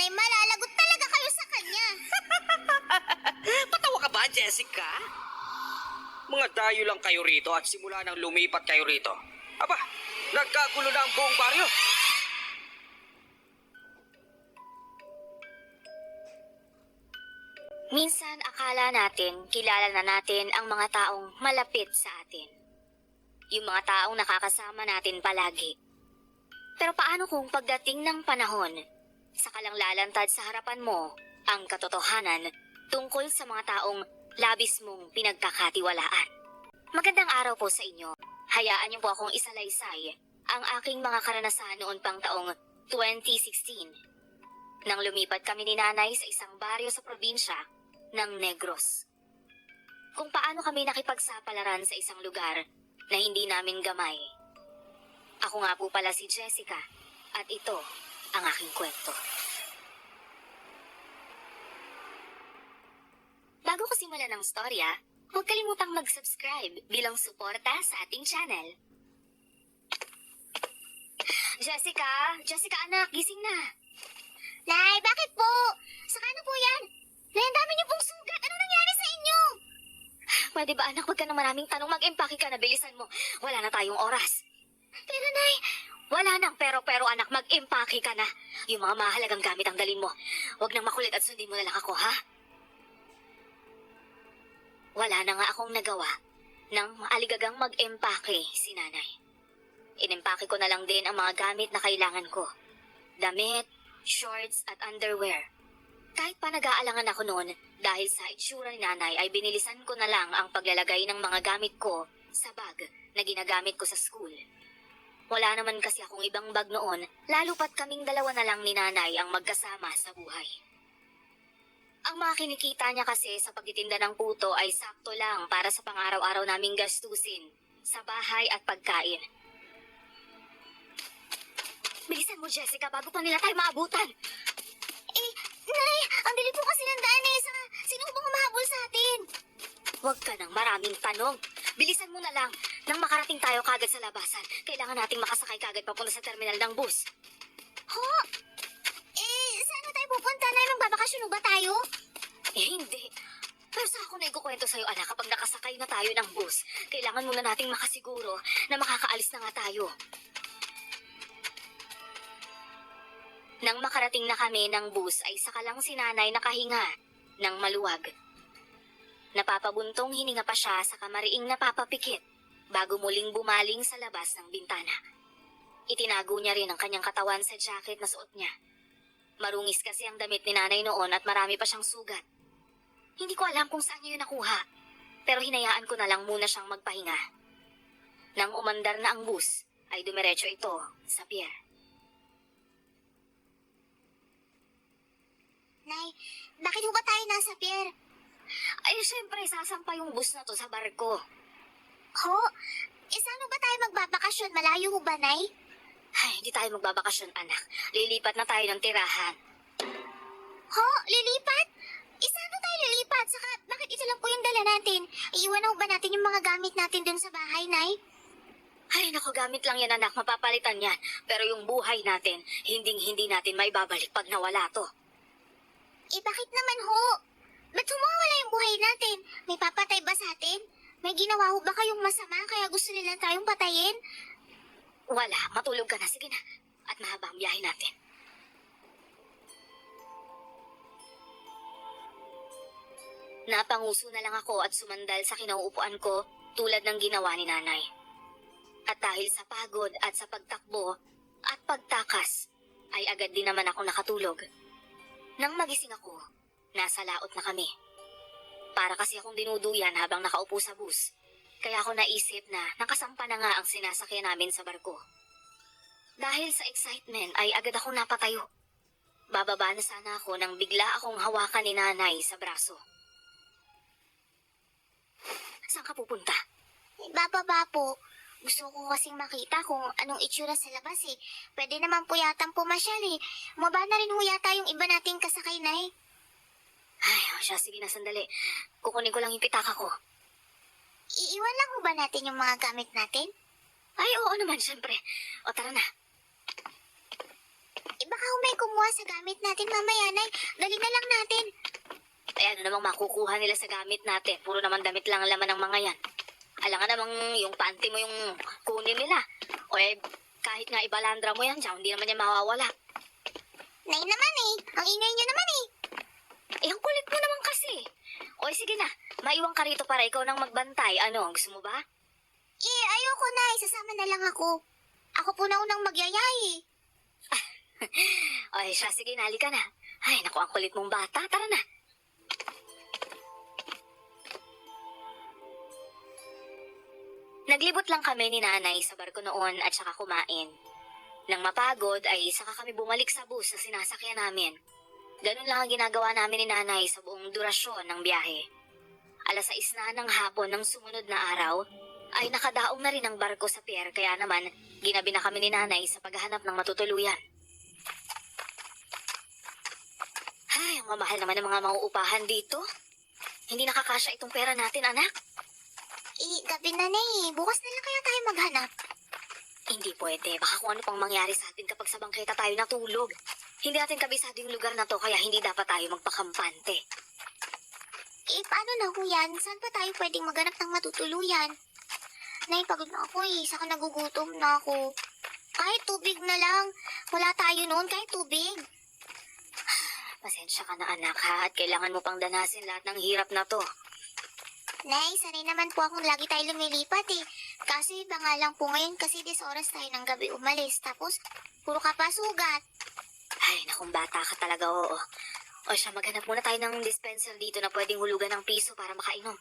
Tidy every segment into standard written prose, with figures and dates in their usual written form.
Nay, malalagot talaga kayo sa kanya. Patawa ka ba, Jessica? Mga dayo lang kayo rito at simula nang lumipat kayo rito. Aba, nagkagulo na ang buong baryo. Minsan akala natin kilala na natin ang mga taong malapit sa atin. Yung mga taong nakakasama natin palagi. Pero paano kung pagdating ng panahon, saka lang lalantad sa harapan mo ang katotohanan tungkol sa mga taong labis mong pinagkakatiwalaan? Magandang araw po sa inyo. Hayaan niyo po akong isalaysay ang aking mga karanasan noon pang taong 2016. Nang lumipat kami ni nanay sa isang baryo sa probinsya ng Negros. Kung paano kami nakipagsapalaran sa isang lugar na hindi namin gamay. Ako nga po pala si Jessica at ito ang aking kwento. Bago ko simulan ng storya, huwag kalimutang mag-subscribe bilang suporta sa ating channel. Jessica! Jessica anak, gising na! Nay, bakit po? Saka na po yan? Nay, ang dami niyo pong sugat. Anong nangyari sa inyo? Pwede ba anak, wag ka ng maraming tanong, mag-empake ka na, bilisan mo. Wala na tayong oras. Pero Nay, Wala nang pero anak, mag-empake ka na. Yung mga mahalagang gamit ang dalin mo. Huwag nang makulit at sundin mo na lang ako, ha? Wala na nga akong nagawa nang maaligagang mag-empake si nanay. Inimpake ko na lang din ang mga gamit na kailangan ko. Damit, shorts at underwear. Kahit pa nag-aalangan ako noon dahil sa itsura ni nanay ay binilisan ko na lang ang paglalagay ng mga gamit ko sa bag na ginagamit ko sa school. Wala naman kasi akong ibang bag noon, lalo pat kaming dalawa na lang ni nanay ang magkasama sa buhay. Ang mga kinikita niya kasi sa pagtitinda ng puto ay sakto lang para sa pang-araw-araw naming gastusin sa bahay at pagkain. Bilisan mo, Jessica, bago pa nila tayo maabutan. Nay, ang dali po kasi ng daan eh. Saka, sino bang humahabol sa atin? Huwag ka ng maraming tanong. Bilisan mo na lang. Nang makarating tayo kagad sa labasan, kailangan nating makasakay kagad papunta sa terminal ng bus. Ho? Saan na tayo pupunta, Nay? Magbabakasyon ba tayo? Hindi. Pero sa ako na ikukwento sa'yo, anak, kapag nakasakay na tayo ng bus, kailangan muna nating makasiguro na makakaalis na nga tayo. Nang makarating na kami ng bus ay saka lang si nanay nakahinga ng maluwag. Napapabuntong hininga pa siya sa kamariing napapapikit bago muling bumaling sa labas ng bintana. Itinago niya rin ang kanyang katawan sa jacket na suot niya. Marungis kasi ang damit ni nanay noon at marami pa siyang sugat. Hindi ko alam kung saan niya yun nakuha, pero hinayaan ko na lang muna siyang magpahinga. Nang umandar na ang bus, ay dumiretso ito sa pier. Nay, bakit ho ba tayo nasa pier? Ay, syempre, sasampa yung bus na to sa barko. Ho? Saan ho ba tayo magbabakasyon? Malayo ho ba, Nay? Ay, hindi tayo magbabakasyon, anak. Lilipat na tayo ng tirahan. Ho? Lilipat? Saan ho tayo lilipat? Saka, bakit ito lang po yung dala natin? Iiwan na ho ba natin yung mga gamit natin dun sa bahay, Nay? Ay, naku, gamit lang yan, anak. Mapapalitan yan. Pero yung buhay natin, hindi natin may babalik pag nawala to. Bakit naman ho? Ba't humawala yung buhay natin? May papatay ba sa atin? May ginawa ho ba kayong masama kaya gusto nila tayong patayin? Wala, matulog ka na. Sige na. At mahaba ang biyahe natin. Napanguso na lang ako at sumandal sa kinauupuan ko tulad ng ginawa ni nanay. At dahil sa pagod at sa pagtakbo at pagtakas, ay agad din naman ako nakatulog. Nang magising ako, nasa laot na kami. Para kasi akong dinuduyan habang nakaupo sa bus. Kaya ako naisip na nakasampa na nga ang sinasakyan namin sa barko. Dahil sa excitement ay agad akong napatayo. Bababa na sana ako nang bigla akong hawakan ni nanay sa braso. Saan ka pupunta? Bababa po. Gusto ko kasing makita kung anong itsura sa labas eh. Pwede naman po yatang pumasyal eh. Maba na rin ho yata yung iba nating kasakay, Nay. Ay, siya, sige na sandali. Kukunin ko lang yung pitaka ko. Iiwan lang ho ba natin yung mga gamit natin? Ay, oo naman, syempre. O, tara na. Baka ho may kumuha makukuha sa gamit natin mamaya, Nay. Dali na lang natin. Eh ano namang makukuha nila sa gamit natin? Puro naman damit lang ang laman ng mga yan. Alam nga namang yung panty mo yung kunin nila. O eh, kahit nga ibalandra mo yan dyan, hindi naman yan mawawala. Nay naman eh. Ang ingay niyo naman eh. Eh, ang kulit mo naman kasi. O sige na, maiwan ka rito para ikaw nang magbantay. Ano, gusto mo ba? Ayoko, Nay. Sasama na lang ako. Ako po na unang magyayay eh. Ay, siya, sige, nali ka na. Ay, naku, ang kulit mong bata. Tara na. Naglibot lang kami ni nanay sa barko noon at saka kumain. Nang mapagod ay saka kami bumalik sa bus na sinasakyan namin. Ganun lang ang ginagawa namin ni nanay sa buong durasyon ng biyahe. 6:00 na ng hapon ng sumunod na araw ay nakadaong na rin ang barko sa pier kaya naman ginabi na kami ni nanay sa paghahanap ng matutuluyan. Ay, ang mamahal naman ng mga mauupahan dito. Hindi nakakasya itong pera natin, anak. Gabi na, Nay. Bukas na lang kaya tayo maghanap. Hindi pwede. Baka kung ano pang mangyari sa atin kapag sa bangketa tayo natulog. Hindi natin kabisado yung lugar na to kaya hindi dapat tayo magpakampante. Paano na ho yan? Saan pa tayo pwedeng maghanap ng matutuluyan? Nay, pagod na ako eh. Saka nagugutom na ako. Kahit tubig na lang. Wala tayo noon, kahit tubig. Pasensya ka na anak ha at kailangan mo pang danasin lahat ng hirap na to. Nay, sanay naman po akong lagi tayo lumilipat eh. Kaso iba nga lang po ngayon kasi 10 oras tayo ng gabi umalis. Tapos, puro ka pa sugat. Ay, nakong bata ka talaga, oo. O siya, maghanap muna tayo ng dispenser dito na pwedeng hulugan ng piso para makainom.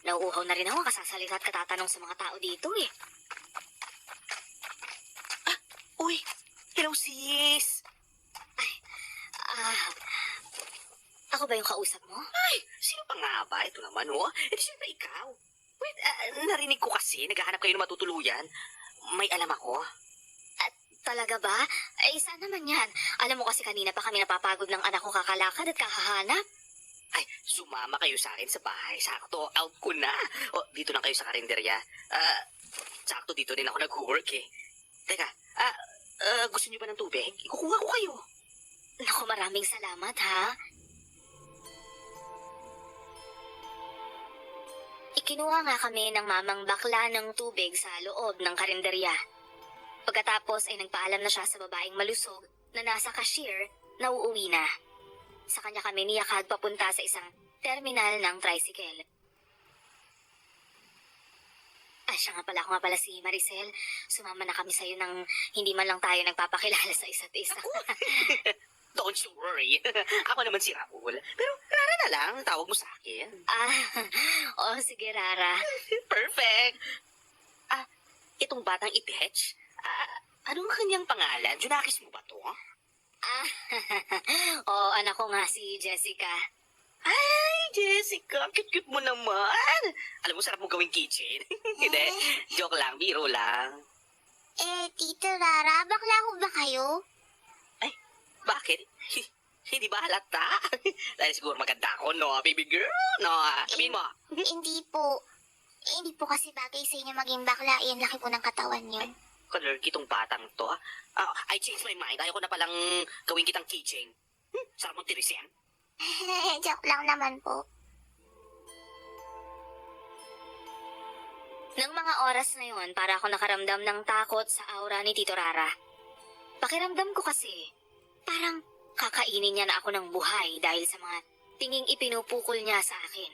Nauuhaw na rin ako kasasalita at katatanong sa mga tao dito eh. Uy, hello sis. Ako ba yung kausap mo? Ay, sino pa nga ba? Ito naman, oh. Eh, di syempre ikaw. Wait, narinig ko kasi, naghahanap kayo ng matutuluyan. May alam ako. Talaga ba? Eh, saan naman yan? Alam mo kasi kanina pa kami napapagod ng anak ko kakalakad at kakahanap. Ay, sumama kayo sa akin sa bahay. Sakto, out ko na. O, dito lang kayo sa karinderya. Sakto dito din ako nag-work eh. Teka, gusto niyo ba ng tubig? Ikukuha ko kayo. Naku, maraming salamat ha. Ikinuha nga kami ng mamang bakla ng tubig sa loob ng karinderya. Pagkatapos ay nagpaalam na siya sa babaeng malusog na nasa cashier na uuwi na. Sa kanya kami niyakag papunta sa isang terminal ng tricycle. Siya nga pala, ako nga pala si Maricel. Sumama na kami sa'yo nang hindi man lang tayo nagpapakilala sa isa't isa. Don't you worry. Ako naman si Raul. Pero Rara na lang, tawag mo sa akin. Sige Rara. Perfect. Itong batang itech, anong kanyang pangalan? Junakis mo ba to? Anak ko nga si Jessica. Ay, Jessica, cute-cute mo naman. Alam mo, sarap mo gawing kitchen. Hindi, joke lang, biro lang. Tito Rara, bakla ho ba kayo? Bakit? Hindi ba halata? Dahil siguro maganda ako, no, baby girl? No, sabihin mo. Hindi po. Hindi po kasi bagay sa inyo maging bakla. Iyan, laki po ng katawan niyo. Kalerki tong batang to. I changed my mind. Ayaw ko na palang gawin kitang keychain. Sarap mong tiris yan. Joke lang naman po. Nang mga oras na yon, para ako nakaramdam ng takot sa aura ni Tito Rara. Pakiramdam ko kasi, parang kakainin niya na ako ng buhay dahil sa mga tinging ipinupukol niya sa akin.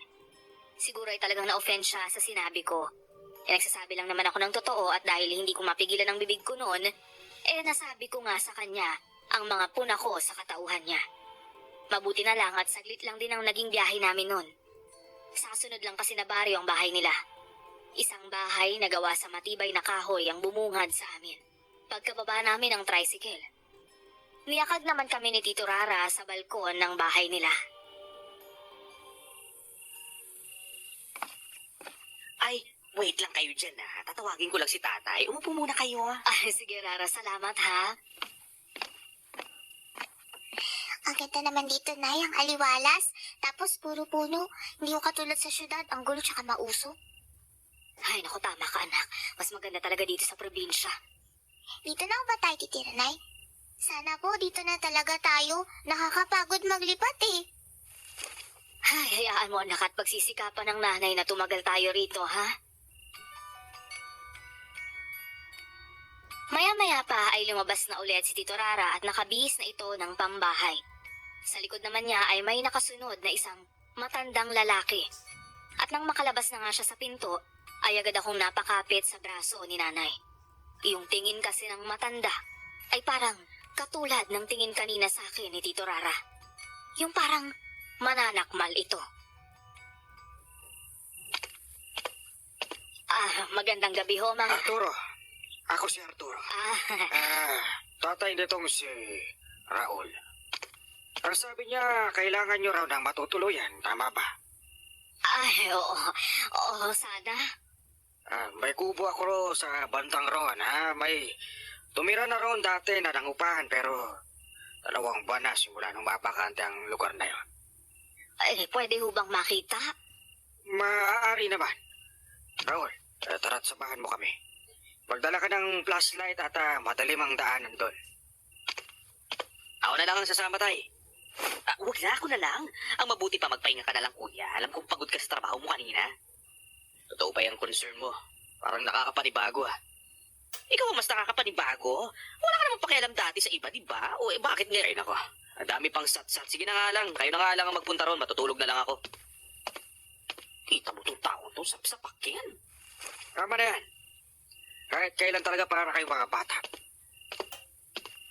Siguro ay talagang na-offend siya sa sinabi ko. Nagsasabi lang naman ako ng totoo at dahil hindi ko mapigilan ang bibig ko noon, nasabi ko nga sa kanya ang mga puna ko sa katauhan niya. Mabuti na lang at saglit lang din ang naging biyahe namin noon. Sa kasunod lang kasi na baryo ang bahay nila. Isang bahay na gawa sa matibay na kahoy ang bumungad sa amin. Pagkababa namin ng tricycle, niyakag naman kami ni Tito Rara sa balkon ng bahay nila. Ay, wait lang kayo dyan, ha. Tatawagin ko lang si tatay. Umupo muna kayo, ha. Sige Rara, salamat ha. Ang ganda naman dito, Nay, ang aliwalas. Tapos puro puno. Hindi ko katulad sa syudad. Ang gulo tsaka mauso. Ay, naku, tama ka anak. Mas maganda talaga dito sa probinsya. Dito na ba tayo titira, Nay? Sana po dito na talaga tayo. Nakakapagod maglipat eh. Ay, hayaan mo anak at pagsisikapan ng nanay na tumagal tayo rito, ha? Maya-maya pa ay lumabas na ulit si Tito Rara at nakabihis na ito ng pambahay. Sa likod naman niya ay may nakasunod na isang matandang lalaki. At nang makalabas na nga siya sa pinto, ay agad akong napakapit sa braso ni nanay. Yung tingin kasi ng matanda ay parang katulad ng tingin kanina sa akin ni Tito Rara. Yung parang mananakmal ito. Magandang gabi ho, mga... Arturo. Ako si Arturo. Tatay nitong si Raul. Ang sabi niya, kailangan niyo raw ng matutuluyan. Tama ba? Oo. Oo, sana. May kubo ako ro sa bandang roon, ha? May tumira na roon dati na nangupahan, pero 2 buwan na simula nung mapakante ang lugar na yon. Pwede ho bang makita? Maaari naman. Raul, tara't samahan mo kami. Magdala ka ng flashlight at madalim ang daanan doon. Ako na lang ang sasama, tay. Huwag na, ako na lang. Ang mabuti pa magpahinga ka na lang, kuya. Alam kong pagod ka sa trabaho mo kanina. Totoo ba yung concern mo? Parang nakakapanibago, ah. Ikaw ang mas nakakapanibago? Wala ka namang pakialam dati sa iba, di ba? O bakit ngayon? Ay, nako. Ang dami pang sat-sat. Sige na nga lang. Kayo na nga lang ang magpunta ron. Matutulog na lang ako. Kita mo itong taon to. Sapak yan. Tama na yan. Kahit kailan talaga para kayong mga bata.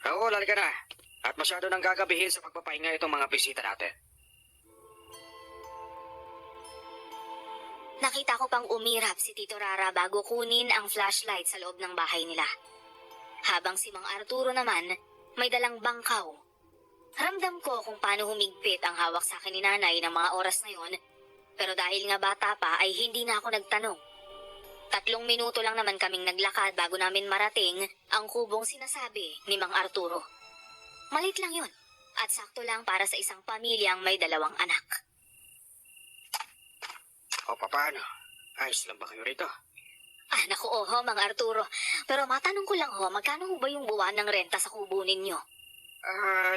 Raul, halika na. At masyado nang gagabihin sa pagpapahinga itong mga bisita natin. Nakita ko pang umirap si Tito Rara bago kunin ang flashlight sa loob ng bahay nila. Habang si Mang Arturo naman, may dalang bangkaw. Ramdam ko kung paano humigpit ang hawak sa akin ni nanay ng mga oras na yon, pero dahil nga bata pa ay hindi na ako nagtanong. 3 minuto lang naman kaming naglakad bago namin marating ang kubong sinasabi ni Mang Arturo. Malit lang yun, at sakto lang para sa isang pamilyang may 2 anak. O paano? Ayos lang ba kayo rito? Naku, oho, Mang Arturo. Pero matanong ko lang ho, magkano ho ba yung buwan ng renta sa kubo ninyo?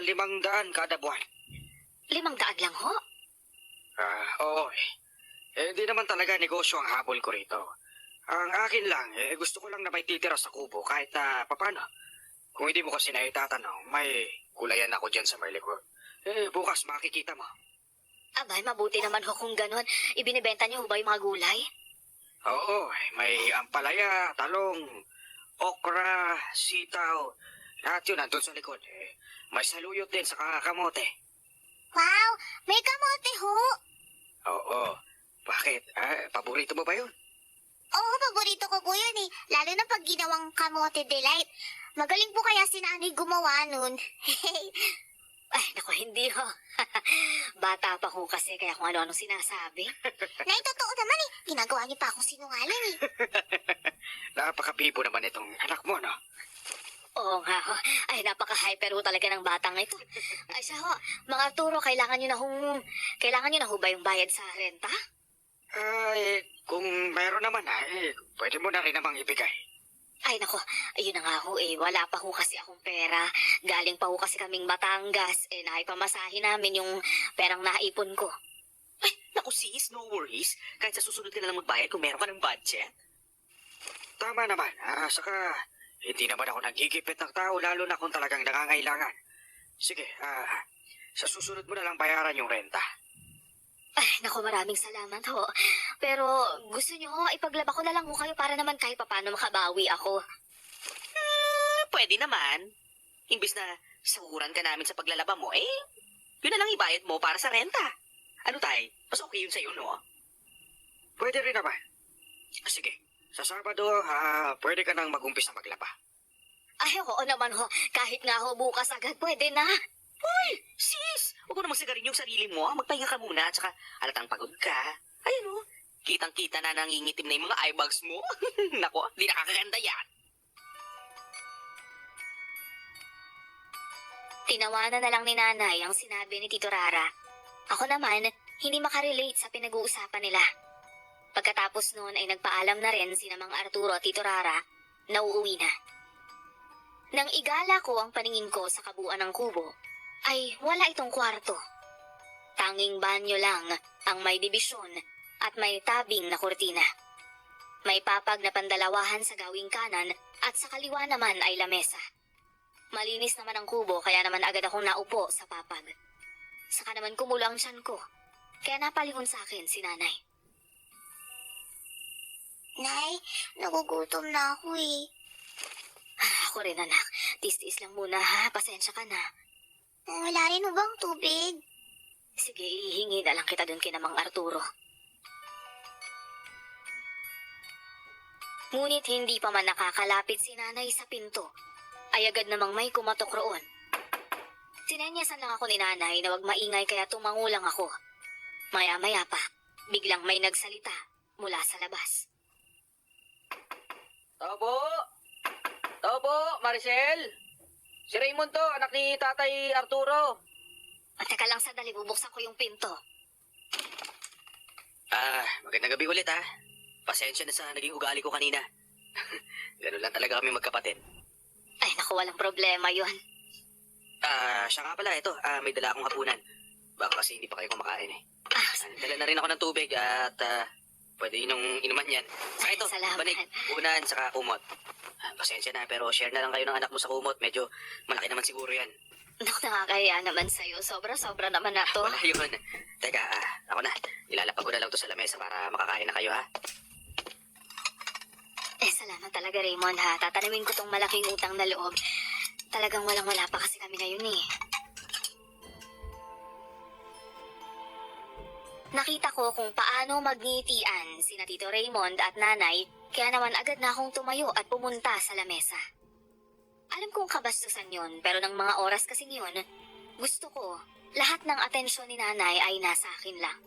500 kada buwan. 500 lang ho? Oo eh. Hindi naman talaga negosyo ang habol ko rito. Ang akin lang, gusto ko lang na may titira sa kubo kahit na papano. Kung hindi mo kasi na itatanong, may gulayan ako dyan sa may likod. Bukas makikita mo. Abay, mabuti naman ho kung ganon. Ibinibenta niyo ho ba yung mga gulay? Oo, may ampalaya, talong, okra, sitaw. Lahat yun nandun sa likod. May saluyot din sa kamote. Wow, may kamote ho. Oo. Bakit? Paborito mo ba yun? Oo, paborito ko po yun eh. Lalo na pag ginawang kamote delight. Magaling po kaya si nanay gumawa nun. Naku, hindi ho. Bata pa ho kasi kaya kung ano-anong sinasabi. Nay, totoo naman eh. Ginagawa niyo pa akong sinungaling eh. Napakabibo naman itong anak mo, no? Oo nga ho. Napaka-hyper ho talaga ng batang ito. Siya ho, Mga Arturo, kailangan niyo na ho ba yung bayad sa renta? Kung meron naman pwede mo na rin namang ibigay. Naku, ayun na nga ho wala pa ho kasi akong pera. Galing pa ho kasi kaming Batangas, nakipamasahin namin yung perang naipon ko. Ay, naku sis, no worries. Kahit sa susunod ka na lang magbayad kung meron ka ng budget. Tama naman. Saka, hindi naman ako nagigipit ng tao lalo na kung talagang nangangailangan. Sige, sa susunod mo na lang bayaran yung renta. Naku, maraming salamat ho. Pero gusto niyo ho, ipaglaba ko na lang ho kayo para naman kahit paano makabawi ako. Pwede naman. Imbis na sahuran ka namin sa paglalaba mo, yun na lang ibayad mo para sa renta. Ano tay? Mas okay yun sa'yo, no? Pwede rin naman. Sige, sa Sabado, pwede ka nang mag-umpisa maglaba. Oo naman ho. Kahit nga ho bukas agad, pwede na. Hoy, sis! Huwag mo na magsigarin yung sarili mo. Magpahinga ka muna at saka halatang pagod ka. Ayun o, kitang-kita na nangingitim na yung mga eyebags mo. Nako, di nakakaganda yan. Tinawanan na lang ni nanay ang sinabi ni Tito Rara. Ako naman, hindi makarelate sa pinag-uusapan nila. Pagkatapos noon ay nagpaalam na rin sina Mang Arturo at Tito Rara na uuwi na. Nang igala ko ang paningin ko sa kabuuan ng kubo, ay wala itong kwarto. Tanging banyo lang ang may dibisyon at may tabing na kurtina. May papag na pandalawahan sa gawing kanan at sa kaliwa naman ay lamesa. Malinis naman ang kubo kaya naman agad akong naupo sa papag. Saka naman kumulo ang tiyan ko, kaya napalingon sa akin si nanay. Nay, nagugutom na ako eh. Ako rin anak, tiis-tiis lang muna ha, pasensya ka na. Wala rin mo bang tubig? Sige, ihingi na lang kita dun kina Mang Arturo. Ngunit hindi pa man nakakalapit si nanay sa pinto, ay agad namang may kumatok roon. Sinenyasan lang ako ni nanay na wag maingay kaya tumangulang ako. Maya-maya pa, biglang may nagsalita mula sa labas. Tao po, Maricel. Si Raymond to, anak ni Tatay Arturo. Teka lang sandali, bubuksan ko yung pinto. Magandang gabi ulit ha. Pasensya na sa naging ugali ko kanina. Ganun lang talaga kami magkapatid. Ay naku, walang problema yon. Siya nga pala, ito, may dala akong hapunan. Baka kasi hindi pa kayo kumakain eh. Dala na rin ako ng tubig at pwede inuman yan. Saka ito, Salamat. banig, unan, saka kumot. Pasensya na, pero share na lang kayo ng anak mo sa kumot. Medyo malaki naman siguro yan. Naku, nakakaya naman sa'yo. Sobra-sobra naman na to. Wala yun. Teka, ako na. Ilalapag ko na lang to sa lamesa para makakain na kayo ha. Salamat talaga Raymond ha. Tatanamin ko tong malaking utang na loob. Talagang walang-wala pa kasi kami ngayon eh. Nakita ko kung paano magngitian sina Tito Raymond at Nanay, kaya naman agad na akong tumayo at pumunta sa lamesa. Alam kong kabastusan yon, pero ng mga oras kasing yun, gusto ko lahat ng atensyon ni Nanay ay nasa akin lang.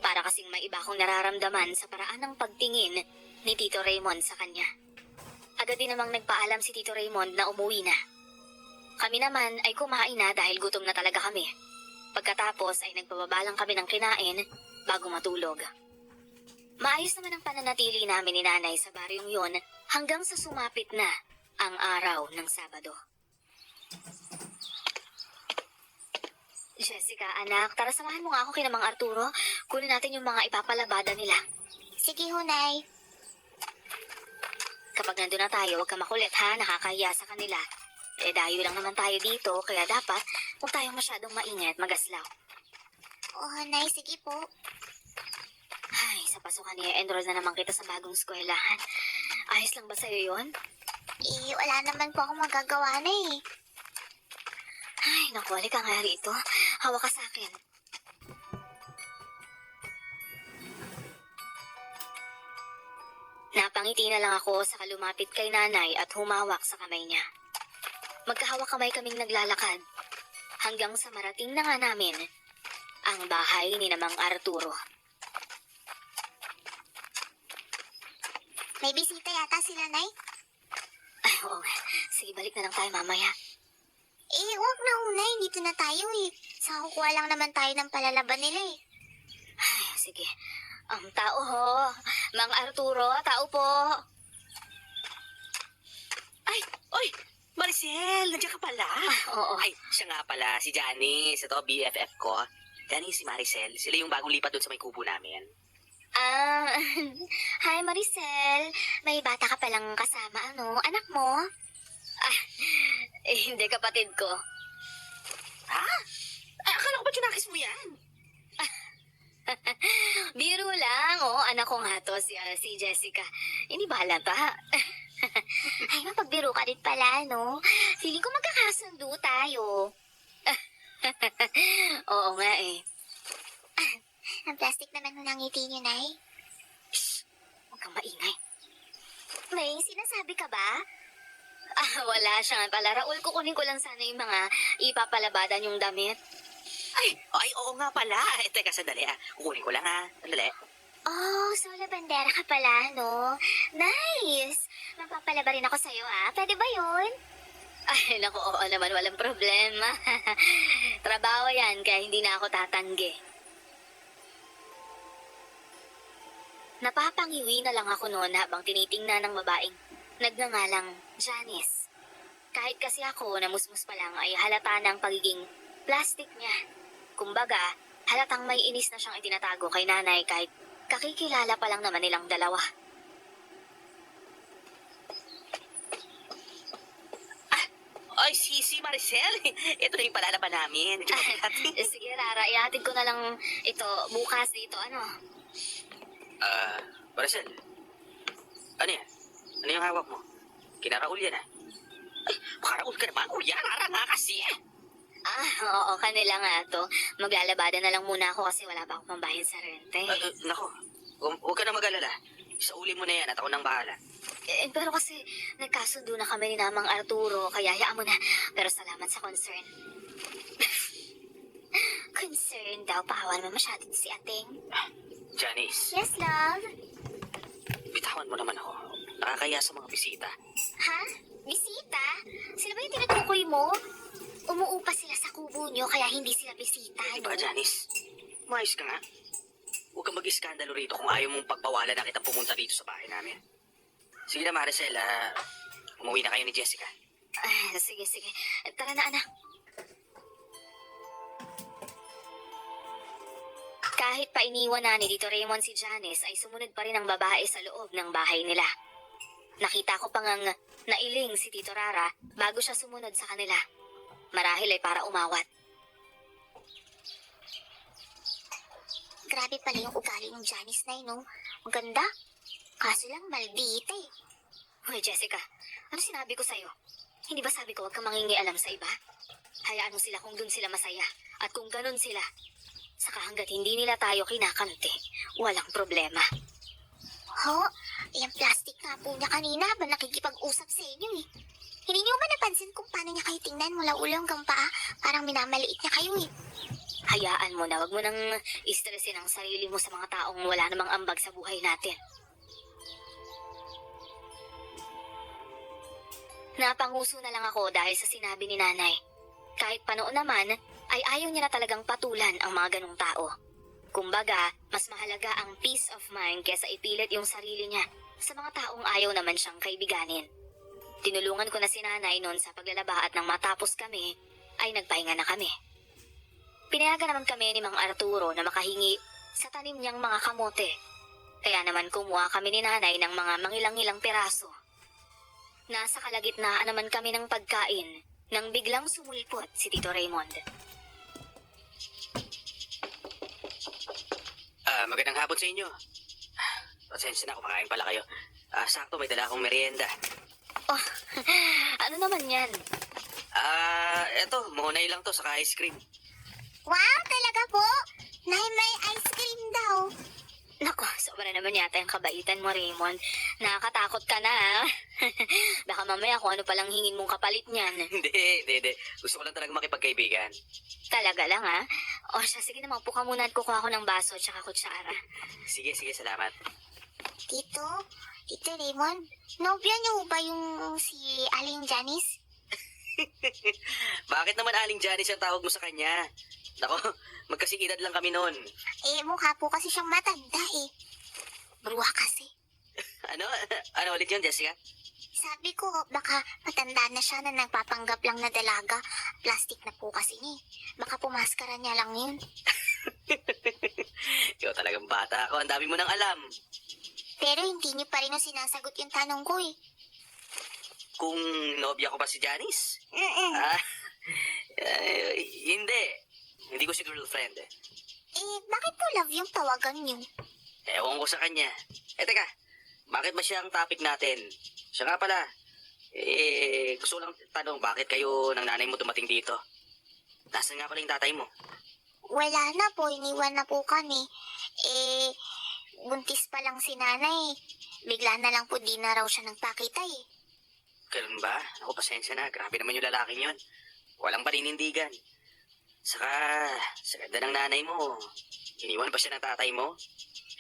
Para kasing may iba akong nararamdaman sa paraan ng pagtingin ni Tito Raymond sa kanya. Agad din namang nagpaalam si Tito Raymond na umuwi na. Kami naman ay kumain na dahil gutom na talaga kami. Pagkatapos ay nagpababalang kami ng kinain bago matulog. Maayos naman ang pananatili namin ni Nanay sa baryong yon hanggang sa sumapit na ang araw ng Sabado. Jessica, anak, tara samahan mo nga ako kina Mang Arturo. Kunin natin yung mga ipapalabada nila. Sige ho, Nay. Kapag nandun na tayo, huwag ka makulit ha, nakakahiya sa kanila. Dayo lang naman tayo dito, kaya dapat huwag tayong masyadong maingay at magaslaw. Oh, Nay, sige po. Ay, sa pasukan niya, enroll na naman kita sa bagong eskwelahan. Ayos lang ba sa'yo yon? Wala naman po akong magagawa na eh. Ay, naku, halika nga rito. Hawak ka sa akin. Napangiti na lang ako sa kalumapit kay Nanay at humawak sa kamay niya. Magkahawak kamay kaming naglalakad hanggang sa marating na nga namin ang bahay ni Mang Arturo. May bisita yata sila, Nay. Ay, oo nga. Sige, balik na lang tayo mamaya. Wag na ho, Nay. Dito na tayo eh. Sa kukuha lang naman tayo ng palalaban nila eh. Ay, sige. Ang tao ho. Mang Arturo, tao po. Ay, oy! Maricel, nandiyan ka pala. Oo. Ay, siya nga pala, si Janice. Ito, BFF ko. Janice, si Maricel. Sila yung bagong lipat doon sa may kubo namin. Hi Maricel. May bata ka palang kasama, ano? Anak mo? Hindi kapatid ko. Ha? Ay, akala ko ba tinakis mo yan? Biro lang, oh. Anak ko nga to, si Jessica. Hindi ba halata? Ay, mapagbiro ka din pala, no? Feeling ko magkakasundo tayo. Oo nga eh. Ang plastic naman ho ng ngiti niyo, Nay. Huwag kang maingay. May sinasabi ka ba? Wala siya nga pala. Raul, kukunin ko lang sana yung mga ipapalabadan yung damit. Ay, oo nga pala. Teka, sandali Kukunin ko lang Sandali. Oh, so labandera ka pala, no? Nice! Magpapalaba rin ako sa'yo, Pwede ba yun? Ay, naku, oo naman, walang problema. Trabaho yan, kaya hindi na ako tatanggi. Napapangiwi na lang ako noon habang tinitingnan ng babaeng nagngangalang Janice. Kahit kasi ako, namusmus pa lang, ay halata ng pagiging plastic niya. Kumbaga, halatang may inis na siyang itinatago kay nanay kahit kakikilala pa lang naman nilang dalawa. Ay, si Maricel. Ito na yung palalaban namin. Sige, Rara, ihatid ko na lang ito bukas dito, ano? Maricel. Ano yan? Ano yung hawak mo? Kinaraul yan, ah. Ay, makaraul ka naman. Uy, yan, ara nga kasi. Oo, kanila nga to. Maglalabada na lang muna ako kasi wala pa akong pambayad sa rente. Nako, huwag ka na mag-alala. Isauli mo na yan at ako nang bahala. Pero kasi nagkasundo na kami ni Namang Arturo, kaya hayaan mo na. Pero salamat sa concern. Concern daw, paawan mo masyado si Ating. Janice, Yes, love? bitawan mo naman ako. Nakakaya sa mga bisita. Ha? Bisita? Sila ba yung tinutukoy mo? Umuupa sila sa kubo nyo kaya hindi sila bisita, Diba, no? Janice? Umayos ka nga. Huwag kang mag-iskandalo rito kung ayaw mong pagpawalan na kitang pumunta dito sa bahay namin. Sige na, Maricel. Umuwi na kayo ni Jessica. Sige. Tara na, anak. Kahit pa iniwan na ni Tito Raymond si Janice, ay sumunod pa rin ang babae sa loob ng bahay nila. Nakita ko pang ang nailing si Tito Rara bago siya sumunod sa kanila. Marahil ay para umawat. Grabe pala yung ugali ng Janice na yun, no? Ang ganda. Kaso lang, maldita eh. Hoy, Jessica, ano sinabi ko sa'yo? Hindi ba sabi ko huwag kang mangingialam sa iba? Hayaan mo sila kung dun sila masaya. At kung ganun sila, saka hanggat hindi nila tayo kinakamti, walang problema. Ho? Yung plastic nga po niya kanina habang nakikipag-usap sa inyo eh. Hindi niyo ba napansin kung paano niya kayo tingnan mula ulo hanggang paa? Parang minamaliit niya kayo eh. Hayaan mo na, wag mo nang istresin ang sarili mo sa mga taong wala namang ambag sa buhay natin. Napanguso na lang ako dahil sa sinabi ni nanay. Kahit panoon naman, ay ayaw niya na talagang patulan ang mga ganong tao. Kumbaga, mas mahalaga ang peace of mind kesa ipilit yung sarili niya sa mga taong ayaw naman siyang kaibiganin. Tinulungan ko na si nanay noon sa paglalaba at nang matapos kami, ay nagpahinga na kami. Pinayagan naman kami ni Mang Arturo na makahingi sa tanim niyang mga kamote. Kaya naman kumuha kami ni nanay ng mga mangilang-ilang piraso. Nasa kalagitnaan naman kami ng pagkain nang biglang sumulpot si Tito Raymond. Magandang hapon sa inyo. Pasensya na, kumakain pala kayo. Sakto, may dala akong merienda. Oh, ano naman yan? Eto, mohonay lang to, saka ice cream. Wow, talaga po? Nay, may ice cream daw. Nako, sobra naman yata yung kabaitan mo, Raymond. Nakakatakot ka na, ha? Baka mamaya kung ano palang hingin mong kapalit niyan. Hindi. Gusto ko lang talaga makipagkaibigan. Talaga lang, ha? O siya, sige na, maupo ka muna at kukuha ako ng baso at saka kutsara. Sige, salamat. Tito Raymond, nobya niyo ba yung si Aling Janice? Bakit naman Aling Janice ang tawag mo sa kanya? Nako, magkasigidad lang kami noon. Eh, mukha po kasi siyang matanda eh. Bruha kasi. Ano ulit yun, Jessica? Sabi ko, baka matanda na siya na nagpapanggap lang na dalaga. Plastic na po kasi niya eh. Baka pumaskara niya lang yun. Ikaw talagang bata ako, ang dami mo nang alam. Pero hindi niyo pa rin ang sinasagot yung tanong ko eh. Kung nobya ko ba si Janice? Mm-mm. Hindi. Hindi ko si girlfriend. Eh, bakit po love yung tawagan niyo? Ewan ko sa kanya. Teka, bakit ba siya ang topic natin? Siya nga pala. Gusto ko lang tanong, bakit kayo ng nanay mo dumating dito? Nasaan nga pala yung tatay mo? Wala na po, iniwan na po kami. Eh, buntis pa lang si nanay. Bigla na lang po di na raw siya nagpakita eh. Ganun ba? Ako, pasensya na. Grabe naman yung lalaking yun. Walang paninindigan. Saka, sa ganda ng nanay mo, iniwan pa siya ng tatay mo.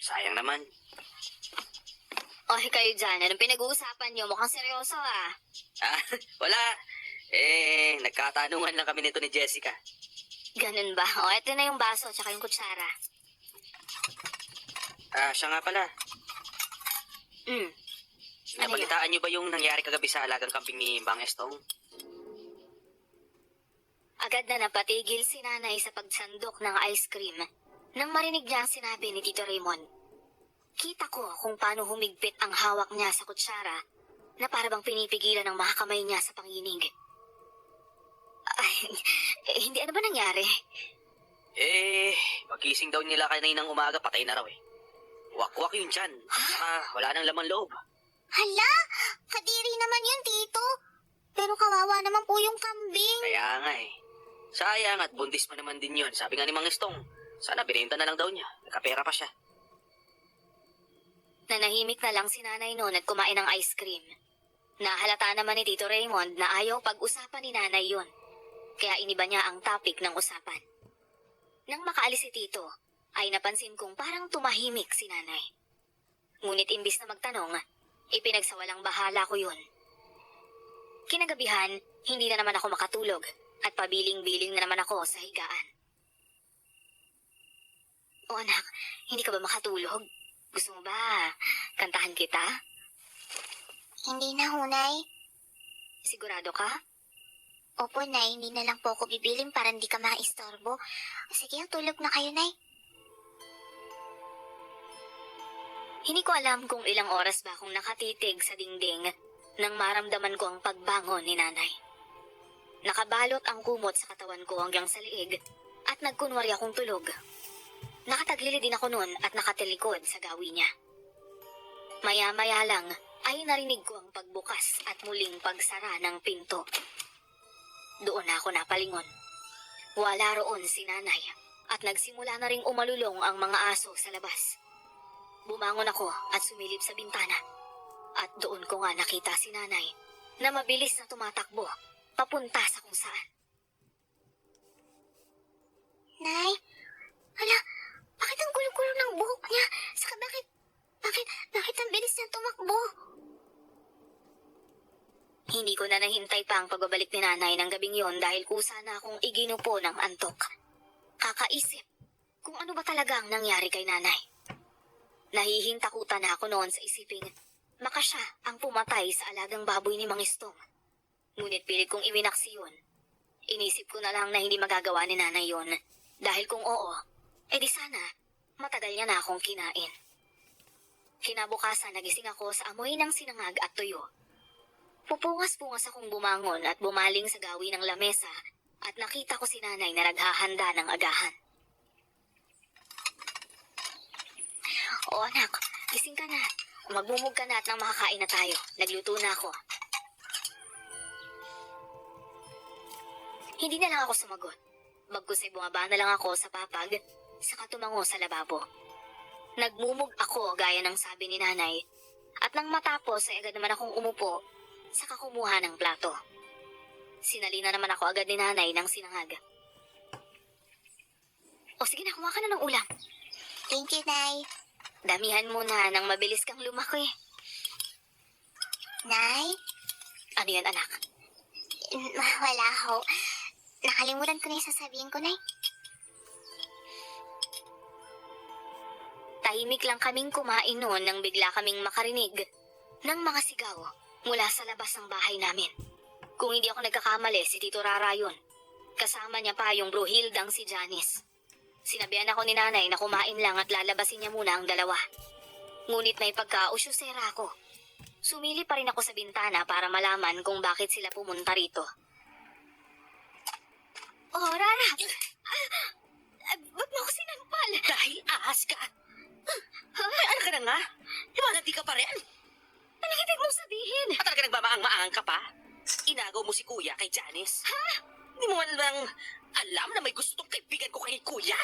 Sayang naman. Oy, kayo dyan, anong pinag-uusapan niyo? Mukhang seryoso, ah. Wala. Nagkatanungan lang kami nito ni Jessica. Ganun ba? O, eto na yung baso, tsaka yung kutsara. Siya nga pala. Ano Nabalitaan niyo ba yung nangyari kagabi sa alagang kambing ni Bang Estong? Agad na napatigil si nanay sa pagsandok ng ice cream nang marinig niya ang sinabi ni Tito Raymond. Kita ko kung paano humigpit ang hawak niya sa kutsara na para bang pinipigilan ng mga kamay niya sa panginig. Ay, hindi ano ba nangyari? Magising daw nila kaninang umaga, patay na raw eh. Wakwak yun dyan. Saka wala nang laman loob. Hala, kadiri naman yun, Tito. Pero kawawa naman po yung kambing. Kaya nga eh. Sayang at bundis pa naman din yun. Sabi nga ni Mang Estong, sana binenta na lang daw niya. Nagkapera pa siya. Nanahimik na lang si nanay noon at kumain ng ice cream. Nahalata naman ni Tito Raymond na ayaw pag-usapan ni nanay yon. Kaya iniba niya ang topic ng usapan. Nang makaalis si Tito, ay napansin kong parang tumahimik si nanay. Ngunit imbis na magtanong, ipinagsawalang bahala ko yun. Kinagabihan, hindi na naman ako makatulog at pabiling-biling na naman ako sa higaan. O anak, hindi ka ba makatulog? Gusto mo ba kantahan kita? Hindi na, Hunay. Sigurado ka? Opo, Nay. Hindi na lang po ako bibiling para hindi ka maistorbo. Sige, tulog na kayo, Nay. Hindi ko alam kung ilang oras ba akong nakatitig sa dingding nang maramdaman ko ang pagbangon ni nanay. Nakabalot ang kumot sa katawan ko hanggang sa liig at nagkunwari akong tulog. Nakataglili din ako noon at nakatilikod sa gawi niya. Maya-maya lang ay narinig ko ang pagbukas at muling pagsara ng pinto. Doon na ako napalingon. Wala roon si nanay at nagsimula na ring umalulong ang mga aso sa labas. Bumangon ako at sumilip sa bintana. At doon ko nga nakita si nanay na mabilis na tumatakbo papunta sa kung saan. Nay, hala, bakit ang gulo-gulo ng buhok niya? Saka bakit ang bilis niya tumakbo? Hindi ko na nahintay pa ang pagbabalik ni nanay ng gabing yon dahil kusa na akong iginupo ng antok. Kakaisip kung ano ba talaga ang nangyari kay nanay. Nahihintakutan na ako noon sa isiping maka siya ang pumatay sa alagang baboy ni Mang Estong. Ngunit pilit kong iwinaksi yun. Inisip ko na lang na hindi magagawa ni nanay yon dahil kung oo, edi sana matagal niya na akong kinain. Kinabukasan nagising ako sa amoy ng sinangag at tuyo. Pupungas-pungas akong bumangon at bumaling sa gawi ng lamesa at nakita ko si nanay na naghahanda ng agahan. O anak, gising ka na. Magmumug ka na at nang makakain na tayo. Nagluto na ako. Hindi na lang ako sumagot. Bagkus ay bumaba na lang ako sa papag, saka tumango sa lababo. Nagmumug ako gaya ng sabi ni nanay, at nang matapos ay agad naman akong umupo, saka kumuha ng plato. Sinali na naman ako agad ni nanay ng sinangag. O sige na, kuha ka na ng ulam. Thank you, Nay. Damihan mo na nang mabilis kang lumaki. Nay? Ano yan, anak? Wala ho. Nakalimutan ko na yung sasabihin ko, Nay. Tahimik lang kaming kumain noon nang bigla kaming makarinig ng mga sigaw mula sa labas ng bahay namin. Kung hindi ako nagkakamali, si Tito Rara yun. Kasama niya pa yung bruhildang si Janice. Sinabihan ako ni nanay na kumain lang at lalabasin niya muna ang dalawa. Ngunit may pagka-usyusera ako. Sumili pa rin ako sa bintana para malaman kung bakit sila pumunta rito. Oh, Rara! Ba't mo ako sinampal? Dahil ahas ka. May anak ka na nga. Di ba nagdi ka pa rin? Anong ibig mong sabihin? At talaga nagmamaang-maang ka pa? Inagaw mo si Kuya kay Janice? Ha? Hindi mo man lang alam na may gustong kaibigan ko kay Kuya?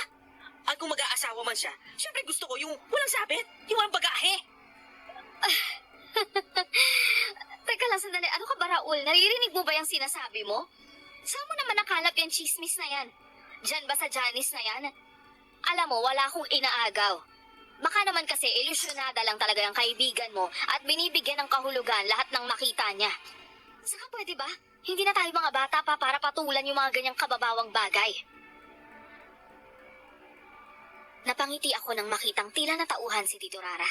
At kung mag-aasawa man siya, syempre gusto ko yung walang sabit, yung walang bagahe. Teka lang sandali, ano ka ba Raul? Naririnig mo ba yung sinasabi mo? Saan mo naman nakalap yung chismis na yan? Diyan ba sa Janice na yan? Alam mo, wala akong inaagaw. Baka naman kasi ilusyonada lang talaga yung kaibigan mo at binibigyan ng kahulugan lahat ng makita niya. Saka pwede ba? Hindi na tayo mga bata pa para patulan yung mga ganyang kababawang bagay. Napangiti ako nang makitang tila natauhan si Tito Rara.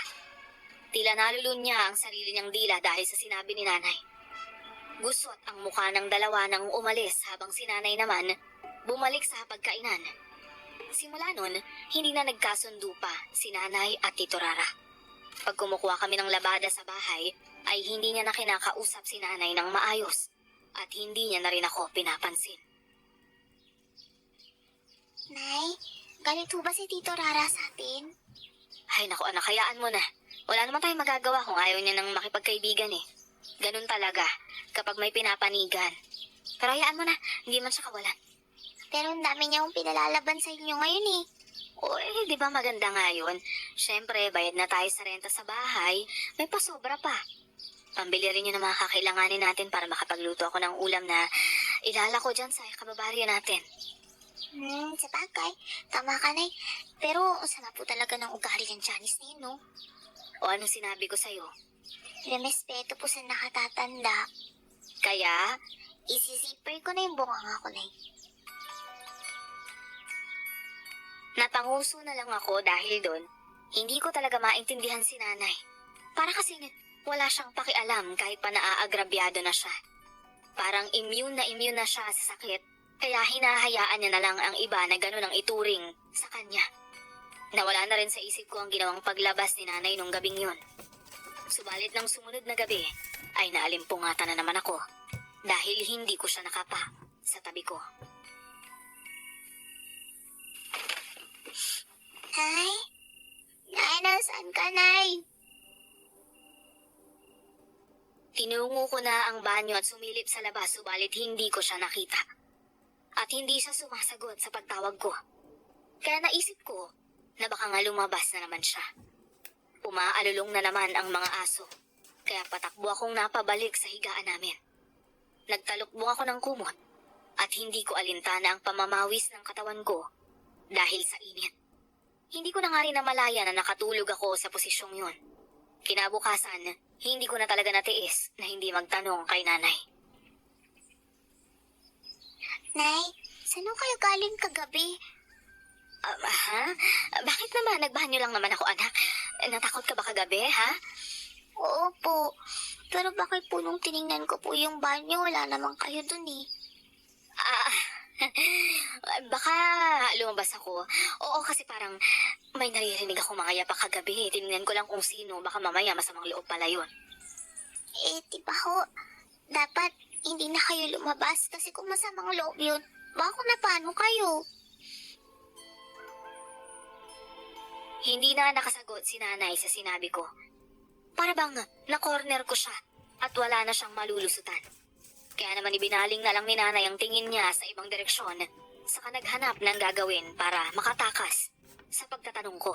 Tila nalulun niya ang sarili niyang dila dahil sa sinabi ni nanay. Gusot ang mukha ng dalawa nang umalis habang si nanay naman bumalik sa pagkainan. Simula nun, hindi na nagkasundo pa si Nanay at Tito Rara. Pag kumukuha kami ng labada sa bahay, ay hindi niya na kinakausap si Nanay ng maayos at hindi niya na rin ako pinapansin. Nay, galit ho ba si Tito Rara sa atin? Ay naku anak, hayaan mo na. Wala naman tayong magagawa kung ayaw niya nang makipagkaibigan eh. Ganun talaga, kapag may pinapanigan. Pero hayaan mo na, hindi man siya kawalan. Pero ang dami niya yung pinalalaban sa inyo ngayon eh. O eh, di ba maganda nga yun? Siyempre, bayad na tayo sa renta sa bahay, may pasobra pa. Pambili rin yun ng mga kakailanganin natin para makapagluto ako ng ulam na ilala ko dyan sa kababaryo natin. Sa bagay. Tama ka, Nay. Pero ang sama po talaga ng ugali ng Janice na yun, no? O anong sinabi ko sa'yo? Remespeto po sa nakatatanda. Kaya, Isisipay ko na yung bunganga ko, Nay. napanguso na lang ako dahil doon, hindi ko talaga maintindihan si Nanay. Para kasing wala siyang pakialam kahit pa naaagrabyado na siya. Parang immune na siya sa sakit, kaya hinahayaan niya na lang ang iba na gano'n ang ituring sa kanya. Nawala na rin sa isip ko ang ginawang paglabas ni Nanay nung gabing yun. Subalit ng sumunod na gabi, ay naalimpungatan na naman ako dahil hindi ko siya nakapa sa tabi ko. Nay? Nay, nasaan ka, Nay? Tinungo ko na ang banyo at sumilip sa labas subalit hindi ko siya nakita. At hindi siya sumasagot sa pagtawag ko. Kaya naisip ko na baka nga lumabas na naman siya. Umaalulong na naman ang mga aso. Kaya patakbo akong napabalik sa higaan namin. Nagtalukbong ako ng kumot at hindi ko alintana ang pamamawis ng katawan ko dahil sa init. Hindi ko na nga rin namalaya na nakatulog ako sa posisyong yun. Kinabukasan, hindi ko na talaga natiis na hindi magtanong kay Nanay. Nay, saan ho kayo galing kagabi? Ha? Bakit naman? Nagbanyo lang naman ako, anak. Natakot ka ba kagabi, ha? Oo po. Pero bakit po nung tiningnan ko po yung banyo, wala naman kayo dun eh. Baka lumabas ako. Oo, kasi parang may naririnig ako mga yapak kagabi. Tinignan ko lang kung sino. Baka mamaya masamang loob pala yun. Eh, di ba ho, dapat hindi na kayo lumabas kasi kung masamang loob yun, baka na paano kayo? Hindi na nakasagot si Nanay sa sinabi ko. Para bang na-corner ko siya at wala na siyang malulusutan. Kaya naman ibinaling na lang ni Nanay ang tingin niya sa ibang direksyon saka naghanap ng gagawin para makatakas sa pagtatanong ko.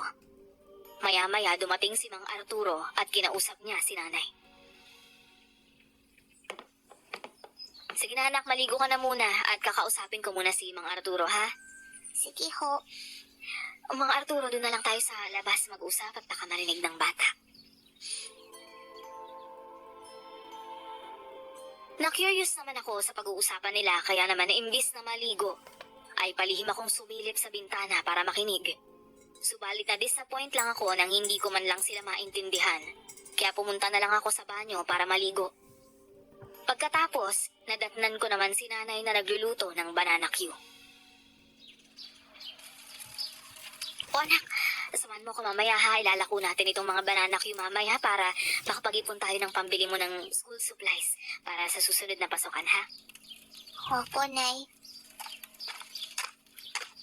Maya-maya dumating si Mang Arturo at kinausap niya si Nanay. Sige na anak, maligo ka na muna at kakausapin ko muna si Mang Arturo, ha? Sige ho. Mang Arturo, doon na lang tayo sa labas mag-usap at baka marinig ng bata. Na-curious naman ako sa pag-uusapan nila kaya naman imbis na maligo, ay palihim akong sumilip sa bintana para makinig. Subalit na disappoint lang ako nang hindi ko man lang sila maintindihan, kaya pumunta na lang ako sa banyo para maligo. Pagkatapos, nadatnan ko naman si Nanay na nagluluto ng banana Q. O anak, samahan mo ko mamaya ha, ilalako natin itong mga banana Q mamaya para makapag-ipon tayo ng pambili mo ng school supplies para sa susunod na pasokan ha. Opo, Nay.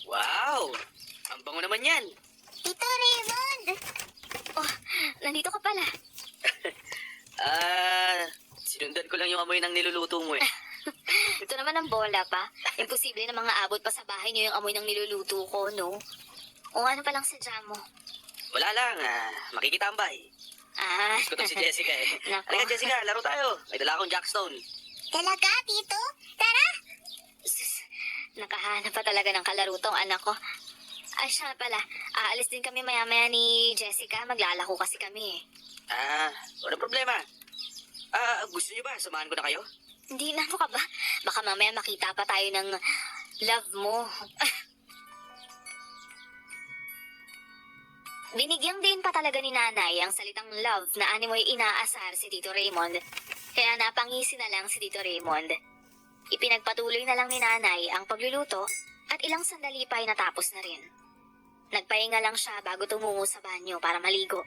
Wow! Ang bango naman yan. Tito Raymond! Oh, nandito ka pala. Sinundan ko lang yung amoy ng niluluto mo eh. Ito naman ang bola pa. Imposible na mga abot pa sa bahay niyo yung amoy ng niluluto ko, no? O ano pa lang sadya mo? Wala lang, makikitambay. Gusto ko to si Jessica eh. Nako. Halika Jessica, laro tayo. May dala akong Jackstone. Talaga, Tito? Tara! Sus, nakahanap pa talaga ng kalaro tong anak ko. Ay, siya pala. Aalis din kami maya-maya ni Jessica. Maglalako kasi kami eh. Walang problema. Gusto niyo ba? Samahan ko na kayo? Hindi na, ano ka ba? Baka mamaya makita pa tayo ng love mo. Binigyang din pa talaga ni Nanay ang salitang love na animoy inaasar si Tito Raymond. Kaya napangisi na lang si Tito Raymond. Ipinagpatuloy na lang ni Nanay ang pagluluto At ilang sandali pa ay natapos na rin. Nagpahinga lang siya bago tumungo sa banyo para maligo.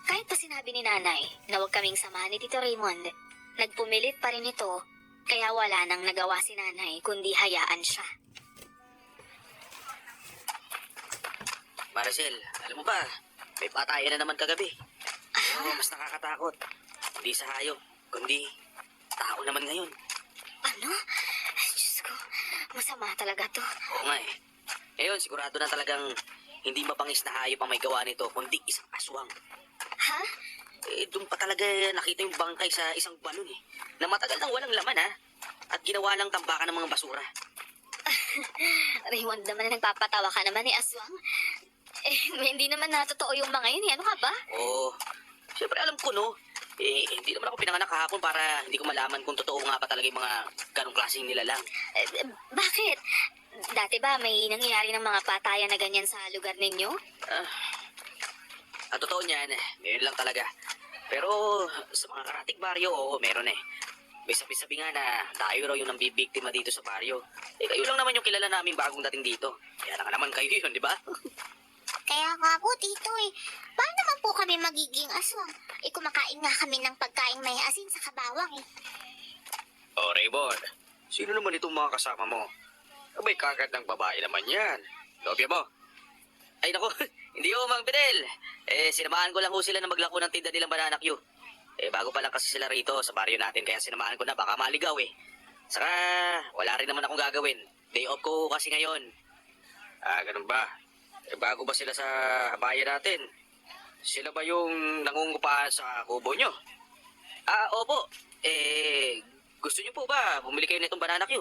Kahit pa sinabi ni nanay na huwag kaming samahan ni Tito Raymond, nagpumilit pa rin ito, kaya wala nang nagawa si nanay kundi hayaan siya. Maricel, alam mo ba, may patayan na naman kagabi. Oo, mas nakakatakot. Hindi sa hayop, kundi tao naman ngayon. Ano? Diyos ko, masama talaga to. Oo nga eh. Ngayon, sigurado na talagang hindi mapangis na hayop ang may gawa nito, kundi isang aswang. Ha? Doon pa talaga nakita yung bangkay sa isang balon eh. Na matagal nang walang laman ha. At ginawa lang tambakan ng mga basura. Raymond naman na nagpapatawa ka naman ni Aswang. Hindi naman natotoo yung mga yun eh. Ano ka ba? Oo. Siyempre alam ko no. Hindi naman ako pinanganak kahapon para hindi ko malaman kung totoo nga pa talaga yung mga ganong klaseng nilalang. Bakit? Dati ba may nangyayari ng mga patayan na ganyan sa lugar ninyo? Ang totoo niyan, ngayon lang talaga. Pero sa mga karatig baryo, oo, meron eh. May sabi-sabi nga na tayo raw yung nambibiktima dito sa baryo. Kayo lang naman yung kilala namin bagong dating dito. Kaya lang naman kayo yun, di ba? Kaya nga po, Tito eh. Paano naman po kami magiging aswang? Kumakain nga kami ng pagkain may asin sa kabawang eh. Oh, Raymond, sino naman itong mga kasama mo? Abay, kagad ng babae naman yan. Nobya mo? Ay nako, hindi ko Mang Fidel. Sinamahan ko lang ho sila na maglako ng tinda nilang banana Q. Bago pa lang kasi sila rito sa baryo natin, kaya sinamahan ko na baka maligaw eh. Saka, wala rin naman akong gagawin. Day off ko kasi ngayon. Ganun ba? Bago ba sila sa bayan natin? Sila ba yung nangungupahan sa kubo nyo? Opo. Gusto niyo po ba bumili kayo nitong banana Q?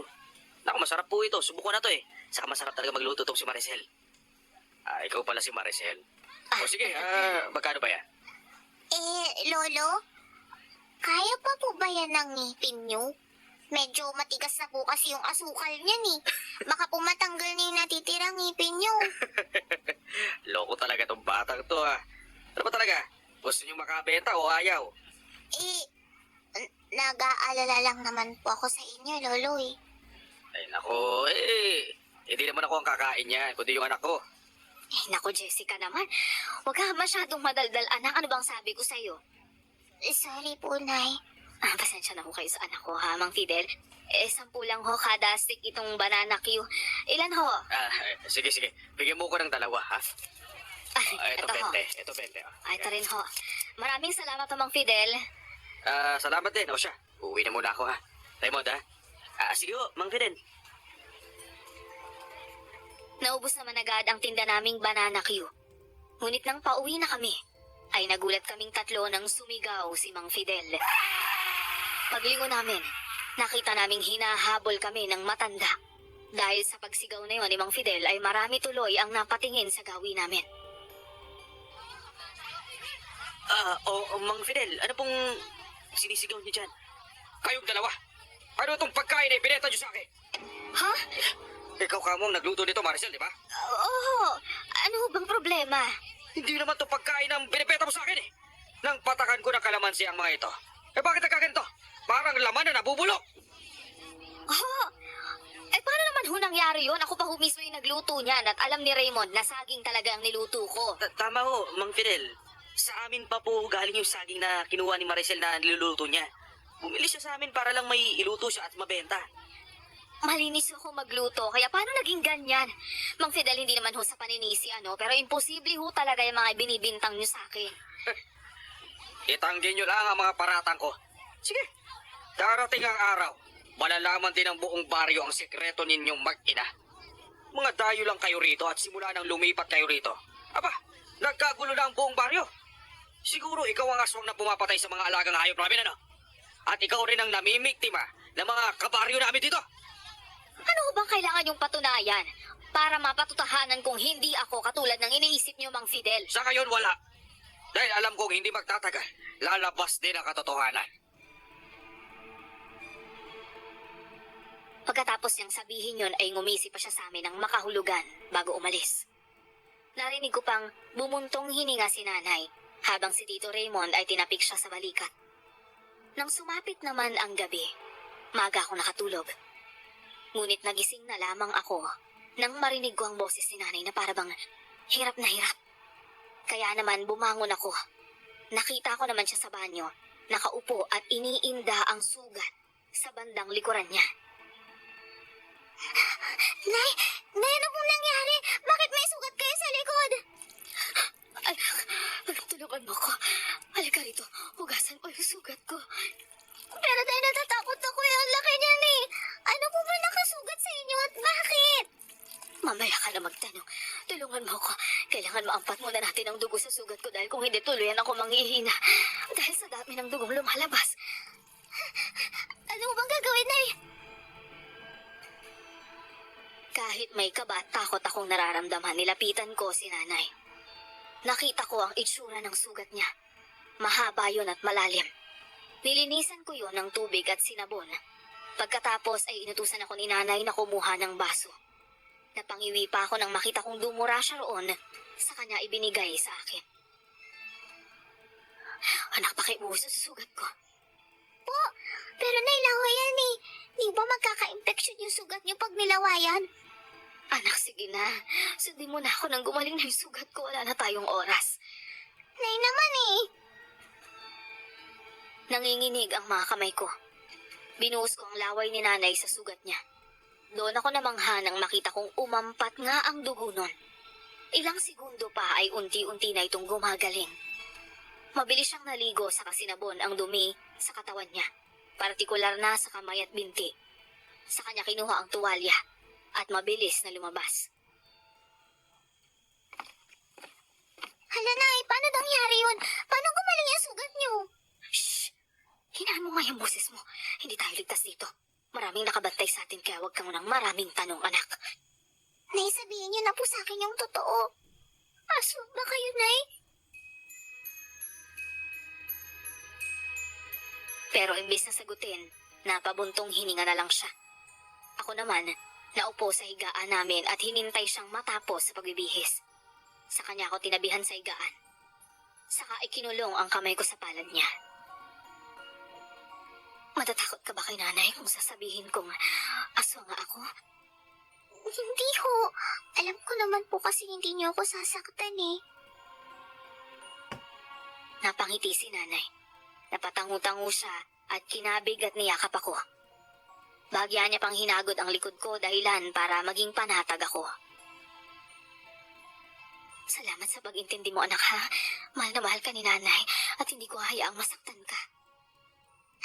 Naku, masarap po ito. Subukan na to eh. Saka masarap talaga magluto tong si Maricel. Ikaw pala si Maricel. O sige, magkano ba yan? Lolo? Kaya pa po ba yan ng ngipin nyo? Medyo matigas na po kasi yung asukal niyan eh. Baka po matanggal na yung natitirang ngipin nyo. Loko talaga tong batang to ha. Ano ba talaga? Gusto nyo makabenta o ayaw? Nag-aalala lang naman po ako sa inyo, Lolo eh. Ay nako, hindi naman ako ang kakain yan, kundi yung anak ko. Naku, Jessica naman. Huwag ka masyadong madaldal, anak. Ano bang sabi ko sa'yo? Sorry po, Nay. Pasensya na ho kayo sa anak ko, ha, Mang Fidel. 10 lang ho kada stick itong banana Q. Ilan ho? Sige. Bigyan mo ko ng dalawa, ha? Ito Ito ho. 20. Ito 20. Ito rin ho. Maraming salamat ho, Mang Fidel. Salamat din. O siya, uuwi na muna ako, ha? Raymond, ha? Sige ho, Mang Fidel. Naubos naman agad ang tinda naming banana Q. Ngunit nang pauwi na kami, ay nagulat kaming tatlo nang sumigaw si Mang Fidel. Paglingon namin, nakita naming hinahabol kami ng matanda. Dahil sa pagsigaw na yun ni Mang Fidel ay marami tuloy ang napatingin sa gawin namin. Mang Fidel, ano pong sinisigaw niyo dyan? Kayong dalawa! Ano itong pagkain na ibinenta nyo sa akin? Ha? Ikaw kamong nagluto nito, Maricel, di ba? Oo. Ano bang problema? Hindi naman to pagkain ang binibenta mo sa akin eh. Nang patakan ko ng kalamansi ang mga ito. Bakit nagkaganito? Parang laman na nabubulok. Paano naman ho nangyari yun? Ako pa ho mismo yung nagluto niyan at alam ni Raymond na saging talaga ang niluto ko. Tama ho, Mang Fidel. Sa amin pa po galing yung saging na kinuha ni Maricel na niluluto niya. Bumili siya sa amin para lang may iluto siya at mabenta. Malinis ako magluto, kaya paano naging ganyan? Mang Fidel, hindi naman ho sa paninisi, pero imposible ho talaga yung mga binibintang niyo sa akin. Itanggi nyo lang ang mga paratang ko. Sige, darating ang araw. Malalaman din ng buong baryo ang sekreto ninyong mag-ina. Mga dayo lang kayo rito at simula nang lumipat kayo rito. Aba, nagkagulo na ang buong baryo. Siguro ikaw ang aswang na pumapatay sa mga alagang hayop namin, ano? At ikaw rin ang namimiktima ng mga kabaryo namin dito. Ano ho bang kailangan yung patunayan para mapatutahanan kung hindi ako katulad ng iniisip niyo, Mang Fidel? Sa ngayon, wala. Dahil alam kong hindi magtatagal, lalabas din ang katotohanan. Pagkatapos niyang sabihin yun ay ngumisi pa siya sa amin ng makahulugan bago umalis. Narinig ko pang bumuntong hininga si nanay habang si Tito Raymond ay tinapik siya sa balikat. Nang sumapit naman ang gabi, maaga ako nakatulog. Ngunit nagising na lamang ako Nang marinig ko ang boses ni nanay na parabang hirap na hirap. Kaya naman bumangon ako. Nakita ko naman siya sa banyo, nakaupo at iniinda ang sugat sa bandang likuran niya. Nay, ano pong nangyari? Bakit may sugat kayo sa likod? Tulungan mo ko. Halika rito, hugasan ko yung sugat ko. Pero tayo natatakot ako eh. Ang laki niyan eh. Ano po ba nakasugat sa inyo at bakit? Mamaya ka na magtanong. Tulungan mo ko. Kailangan maampat muna natin ang dugo sa sugat ko dahil kung hindi tuluyan ako manghihina. Dahil sa dami ng dugong lumalabas. Ano bang gagawin, Nay? Kahit may kaba at takot akong nararamdaman, nilapitan ko si nanay. Nakita ko ang itsura ng sugat niya. Mahaba yun at malalim. Nilinisan ko yun ng tubig at sinabon. Pagkatapos ay inutusan ako ni nanay na kumuha ng baso. Napangiwi pa ako nang makita kong dumura siya roon sa kanya ibinigay sa akin. Anak, pakiuso sa sugat ko. Po, pero Nay, lawayan eh. Di ba magkaka-infection yung sugat niyo pag nilawayan? Anak, sige na. Sundin mo na ako nang gumaling na yung sugat ko. Wala na tayong oras. Nay naman eh. Nanginginig ang mga kamay ko. Binuhos ko ang laway ni nanay sa sugat niya. Doon ako namangha nang makita kong umampat nga ang dugo nun. Ilang segundo pa ay unti-unti na itong gumagaling. Mabilis siyang naligo sa kasinabon ang dumi sa katawan niya. Partikular na sa kamay at binti. Sa kanya kinuha ang tuwalya at mabilis na lumabas. Hala, Nay, paano nangyari yun? Paano gumaling yung sugat niyo? Shh! Hinaan mo nga yung boses mo. Hindi tayo ligtas dito. Maraming nakabantay sa atin kaya huwag kang nang maraming tanong, anak. Nay, sabihin niyo na po sa akin yung totoo. Aswang ba kayo, Nay? Pero imbis na sagutin, napabuntong hininga na lang siya. Ako naman, naupo sa higaan namin at hinintay siyang matapos sa pagbibihis. Sa kanya ako tinabihan sa higaan. Saka ikinulong ang kamay ko sa palad niya. Matatakot ka ba kay nanay kung sasabihin kong aswang nga ako? Hindi ho. Alam ko naman po kasi hindi niyo ako sasaktan eh. Napangiti si nanay. Napatangu-tangu siya at kinabig at niyakap ako. Bagya niya pang hinagod ang likod ko dahilan para maging panatag ako. Salamat sa pag-intindi mo, anak, ha? Mahal na mahal ka ni nanay at hindi ko hayaang masaktan ka.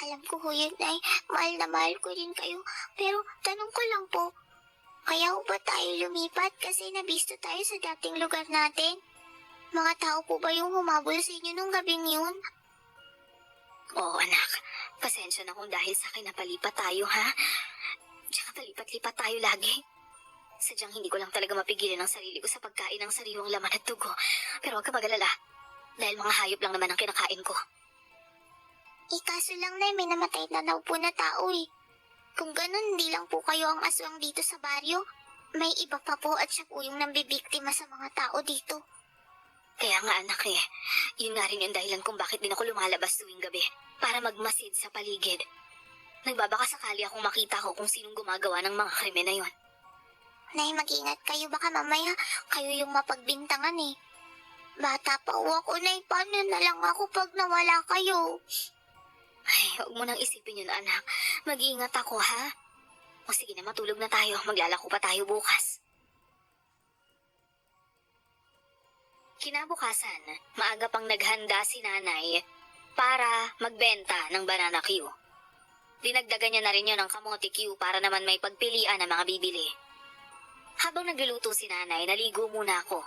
Alam ko ho yun, Nay. Mahal na mahal ko rin kayo. Pero tanong ko lang po, kaya ho ba tayo lumipat kasi nabisto tayo sa dating lugar natin? Mga tao po ba yung humabol sa inyo nung gabing yun? Oo, anak. Pasensya na kung dahil sa akin napalipat tayo, ha? Tsaka palipat-lipat tayo lagi. Sadyang hindi ko lang talaga mapigilan ang sarili ko sa pagkain ng sariwang laman at dugo. Pero huwag ka mag-alala, dahil mga hayop lang naman ang kinakain ko. Kaso lang, Nay, may namatay na daw po na tao eh. Kung ganun, hindi lang po kayo ang aswang dito sa baryo. May iba pa po at siya po yung nambibiktima sa mga tao dito. Kaya nga, anak, yun nga rin yung dahilan kung bakit din ako lumalabas tuwing gabi para magmasid sa paligid. Nagbabaka sakali akong makita ko kung sinong gumagawa ng mga krimen na yon. Nay, mag-ingat kayo. Baka mamaya kayo yung mapagbintangan eh. Bata pa ho ako, Nay. Paano na lang ako pag nawala kayo? Ay, huwag mo nang isipin yun, anak. Mag-iingat ako, ha? O sige na, matulog na tayo. Maglalako pa tayo bukas. Kinabukasan, maaga pang naghanda si nanay para magbenta ng banana Q. Dinagdagan niya na rin yun ng kamote Q para naman may pagpilian ng mga bibili. Habang nagluluto si nanay, naligo muna ako.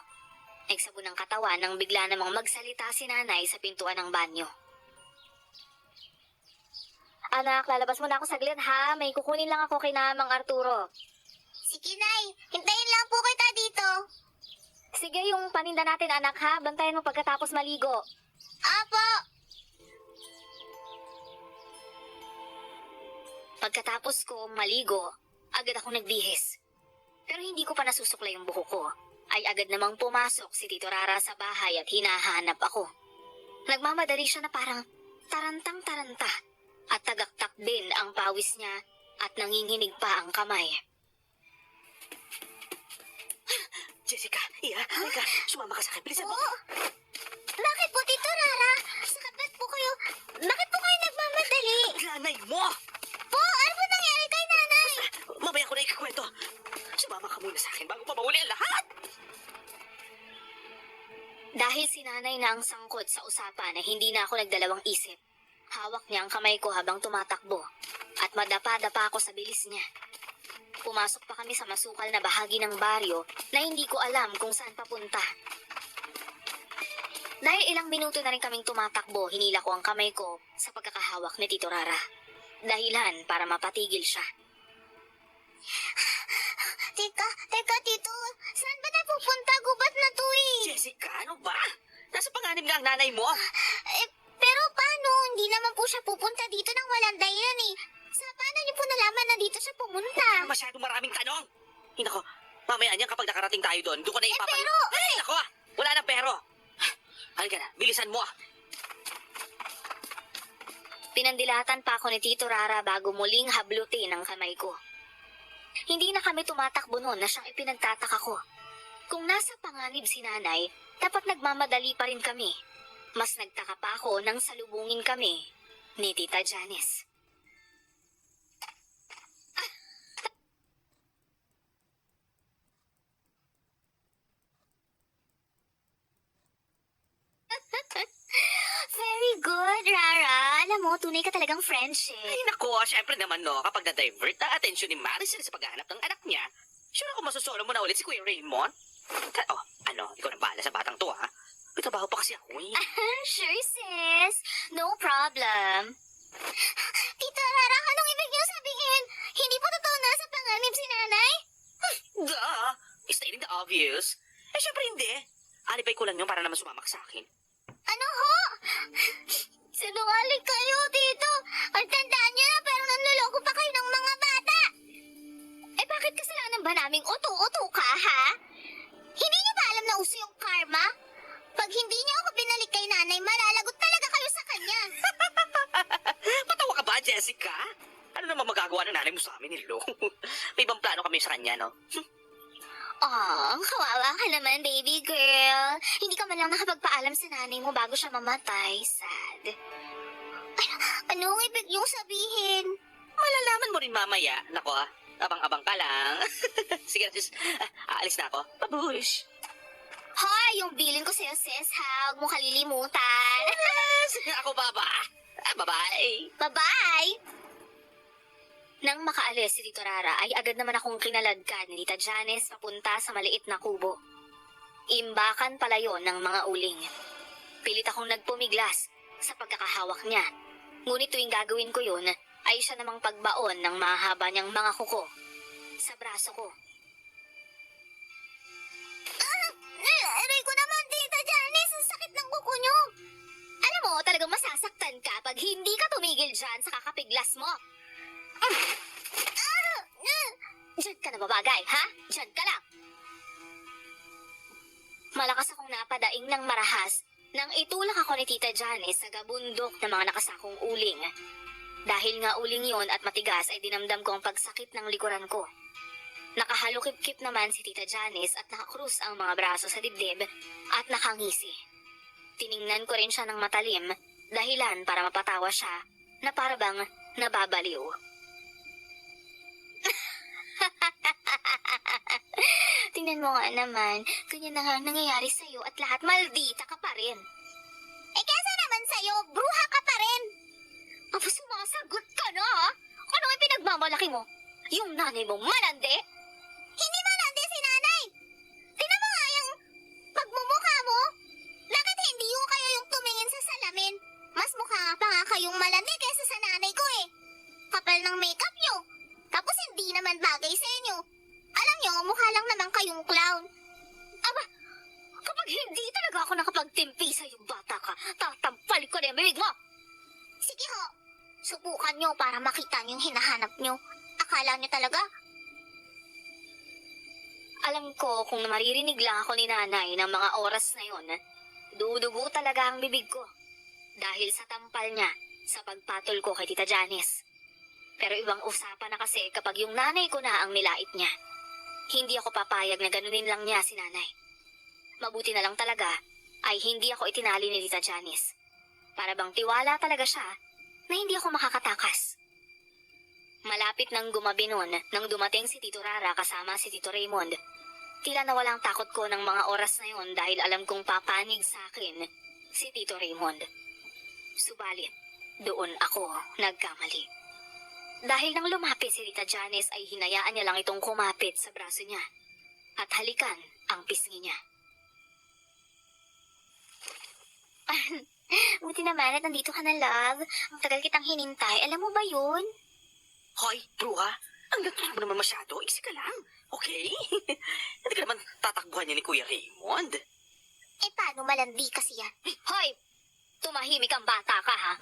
Nagsabon ng katawan nang bigla namang magsalita si nanay sa pintuan ng banyo. Anak, lalabas muna ako saglit, ha? May kukunin lang ako kay Mang Arturo. Sige, Nay. Hintayin lang po kita dito. Sige, yung paninda natin, anak, ha? Bantayan mo pagkatapos maligo. Apo! Pagkatapos ko maligo, agad ako nagbihis. Pero hindi ko pa nasusuklay yung buhok ko. Ay agad namang pumasok si Tito Rara sa bahay at hinahanap ako. Nagmamadali siya na parang tarantang-taranta at tagaktak din ang pawis niya at nanginginig pa ang kamay. Jessica, halika. Sumama ka sa akin. Bilisan mo. Bakit po, Tito Rara? Sakit po kayo. Bakit po kayo nagmamadali? Nanay mo! Po, ano po nangyari kay nanay? Mamaya ko na ikakwento. Sumama ka muna sa akin bago pa mahuli ang lahat. Dahil si nanay na ang sangkot sa usapan na hindi na ako nagdalawang isip. Hawak niya ang kamay ko habang tumatakbo at madapa-dapa ako sa bilis niya. Pumasok pa kami sa masukal na bahagi ng baryo na hindi ko alam kung saan papunta. Dahil ilang minuto na rin kaming tumatakbo, hinila ko ang kamay ko sa pagkakahawak ni Tito Rara. Dahilan para mapatigil siya. Teka, Tito. Saan ba tayo pupunta? Gubat na to eh. Jessica, ano ba? Nasa panganib nga ang nanay mo. Pero paano? Hindi naman po siya pupunta dito nang walang dahilan eh. Paano niyo po nalaman na dito siya pumunta? Masyadong maraming tanong. Nako, mamaya niyan kapag nakarating tayo doon, doon ko na ipapal... pero... Nako, wala na pero. Halika na, bilisan mo. Pinandilatan pa ako ni Tito Rara bago muling hablutin ang kamay ko. Hindi na kami tumatakbo noon na siyang ipinagtataka ko. Kung nasa panganib si nanay, dapat nagmamadali pa rin kami. Mas nagtaka pa ako nang salubungin kami ni Tita Janice. Very good, Rara. Alam mo, tunay ka talagang friendship. Ay nako, syempre naman no, kapag na-divert ang atensyon ni Maricel sa paghahanap ng anak niya, sure ako masusolo mo na ulit si Kuya Raymond. Ikaw na bahala sa batang to ha. May trabaho pa kasi ako eh. Sure, sis. No problem. Tita Rara, anong ibig niyo sabihin? Hindi po totoo na sa panganib si nanay? Duh! Stating the obvious. Syempre hindi. Alipay ko lang yun para naman sumama ka sa akin. Ano ho? Sinungaling kayo, Tito. Ang tandaan niyo na pero nanloloko pa kayo ng mga bata. Bakit kasalanan ba naming uto-uto ka, ha? Hindi niyo ba alam na uso yung karma? Pag hindi niyo ako binalik kay nanay, malalagot talaga kayo sa kanya. Patawa ka ba, Jessica? Ano naman magagawa ng nanay mo sa amin, Nilo? May ibang plano kami sa kanya, no? Oh, kawawa ka naman, baby girl. Hindi ka man lang nakapagpaalam sa nanay mo bago siya mamatay. Sad. Anong ibig niyong sabihin? Malalaman mo rin mamaya. Nako, abang-abang ka lang. Sige, sis. Aalis na ako. Babush. Hoy, yung bilin ko sa'yo, sis, ha? Huwag mo kalilimutan. Sige, ako baba. Bye-bye. Bye-bye! Nang makaalis si Tito Rara ay agad naman akong kinaladkad ni Tita Janice papunta sa maliit na kubo. Imbakan pala yon ng mga uling. Pilit akong nagpumiglas sa pagkakahawak niya. Ngunit tuwing gagawin ko yun, ay siya namang pagbaon ng mahaba niyang mga kuko sa braso ko. Aray ko naman, Tita Janice. Ang sakit ng kuko niyo. Alam mo, talagang masasaktan ka pag hindi ka tumigil dyan sa kakapiglas mo. Diyan ka na babagay, ha? Diyan ka lang. Malakas akong napadaing ng marahas nang itulak ako ni Tita Janice sa gabundok ng mga nakasakong uling. Dahil nga uling yon at matigas ay dinamdam ko ang pagsakit ng likuran ko. Nakahalukip-kip naman si Tita Janice at nakakrus ang mga braso sa dibdib at nakangisi. Tiningnan ko rin siya ng matalim, dahilan para mapatawa siya na parabang nababaliw. Tingnan mo nga naman, ganyan na nga ang nangyayari sa'yo at lahat maldita ka pa rin. Kesa naman sa'yo, bruha ka pa rin. Aba, sumasagot ka na, ha? Ano ang pinagmamalaki mo? Yung nanay mo malandi? Hindi malandi si nanay. Tingnan mo nga yung pagmumukha mo. Bakit hindi yung kayo yung tumingin sa salamin? Mas mukha nga pa nga kayong malandi kaysa sa nanay ko eh. Kapal ng makeup nyo. Tapos hindi naman bagay sa inyo. Alam nyo, mukha lang naman kayong clown. Aba, kapag hindi talaga ako nakapagtimpi sa yung bata ka, tatampalik ko na yung bibig mo. Sige ho, subukan nyo para makita nyo yung hinahanap nyo. Akala nyo talaga? Alam ko kung maririnig lang ako ni nanay ng mga oras na yon, dudugo talaga ang bibig ko. Dahil sa tampal niya sa pagpatol ko kay Tita Janice. Pero ibang usapan na kasi kapag yung nanay ko na ang nilait niya. Hindi ako papayag na ganunin lang niya si nanay. Mabuti na lang talaga ay hindi ako itinali ni Tita Janice. Para bang tiwala talaga siya na hindi ako makakatakas. Malapit nang gumabi noon nang dumating si Tito Rara kasama si Tito Raymond. Tila nawalang takot ko ng mga oras na yon dahil alam kong papanig sa akin si Tito Raymond. Subalit, doon ako nagkamali. Dahil nang lumapit si Tita Janice ay hinayaan niya lang itong kumapit sa braso niya at halikan ang pisngi niya. Buti naman at nandito ka na, love. Ang tagal kitang hinintay. Alam mo ba yun? Hoy, bruha, ang gatos mo naman masyado. Iksi ka lang, okay? Hindi ka naman tatakbuhan niya ni Kuya Raymond. Eh, paano malandi kasi yan? Hoy! Tumahimik ang bata ka, ha?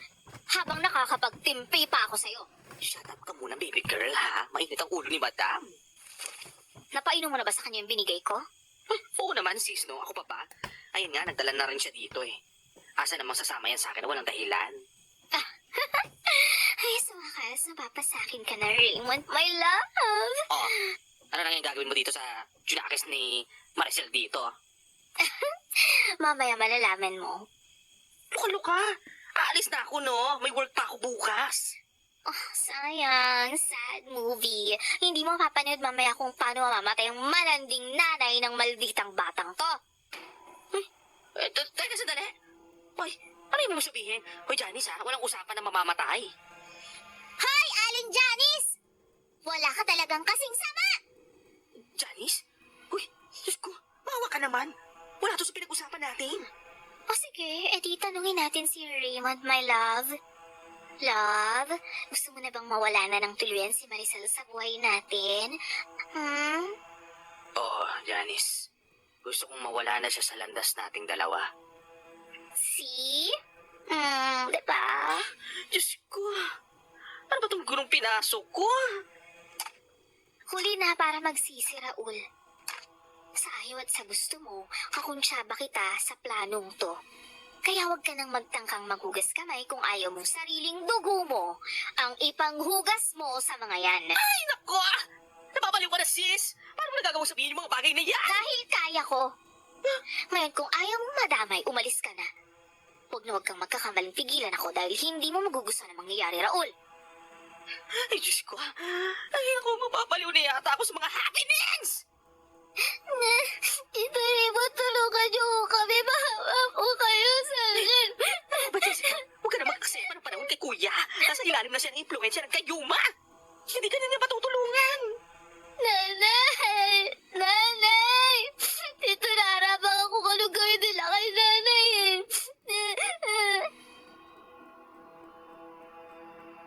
Habang nakakapagtimpi pa ako sa'yo. Shut up ka muna, baby girl, ha? Mainit ang ulo ni Madam. Napainom mo na ba sa kanya yung binigay ko? Oo naman, sis, no? Ako pa ba? Ayun nga, nagdala na rin siya dito, eh. Asa namang sasama yan sa akin na walang dahilan? Ay, sa wakas, napapasakin ka na, Raymond, my love. Oh, ano lang yung gagawin mo dito sa Junakis ni Maricel dito? Mamaya malalaman mo. Luka-luka! Aalis na ako, no? May work pa ako bukas. Oh, sayang. Sad movie. Hindi mo mapapanood mamaya kung paano mamamatay ang malanding nanay ng malditang batang to. Teka, sandali. Hoy, ano yung mo sabihin? Hoy, Janice, ha? Walang usapan na mamamatay. Hi, Aling Janice! Wala ka talagang kasing sama! Janice? Uy, Diyos ko, maawa ka naman. Wala to sa pinag-usapan natin. O sige, edi tanungin natin si Raymond, my love. Love, gusto mo na bang mawala na ng tuluyan si Maricel sa buhay natin? Oo, Janice. Gusto kong mawala na siya sa landas nating dalawa. See? Diba? Diyos ko, ano ba itong gulong pinasok ko? Huli na para magsisi, Raul. Sa ayaw at sa gusto mo, kakunsyaba kita sa planong to. Kaya huwag ka nang magtangkang maghugas kamay kung ayaw mong sariling dugo mo ang ipanghugas mo sa mga yan. Ay, nako! Napapaliw ka na, sis! Paano mo nagagawang sabihin yung mga bagay na yan? Dahil kaya ko. Ngayon kung ayaw mong madamay, umalis ka na. Huwag kang magkakamaling pigilan ako dahil hindi mo magugustuhan ang mangyayari, Raul. Ay, Diyos ko. Ay, ako, mapapaliw na yata ako sa mga happenings! Ito rin, tulungan niyo kami. Mahawa po kayo sa akin. Ba, Jessica, huwag ka na magkasaya pa ng panahon kay Kuya. Nasa ilalim na siya ng impluensya ng kayuma. Hindi ka na niya matutulungan. Nanay! Nanay! Ito narabang ako kung anong gawin nila kay nanay eh.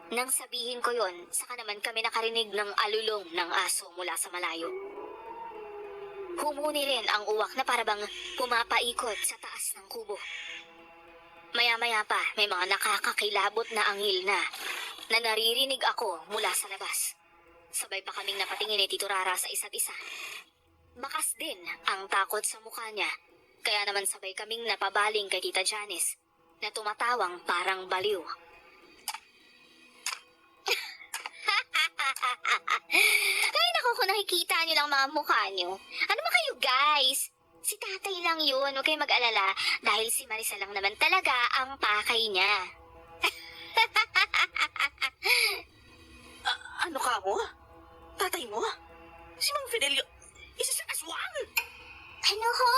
Nang sabihin ko yon, saka naman kami nakarinig ng alulong ng aso mula sa malayo. Humuni rin ang uwak na parabang pumapaikot sa taas ng kubo. Maya-maya pa, may mga nakakakilabot na anghel na naririnig ako mula sa labas. Sabay pa kaming napatingin ni Tito Rara sa isa't isa. Bakas din ang takot sa mukha niya, kaya naman sabay kaming napabaling kay Tita Janice na tumatawang parang baliw. Ay, naku, kung nakikita niyo lang mga mukha niyo. Ano ba kayo, guys? Si tatay lang yun, huwag kayong mag-alala dahil si Maricel lang naman talaga ang pakay niya. Ano ka mo? Tatay mo? Si Mang Fidelio, isa sa aswang! Ano ho?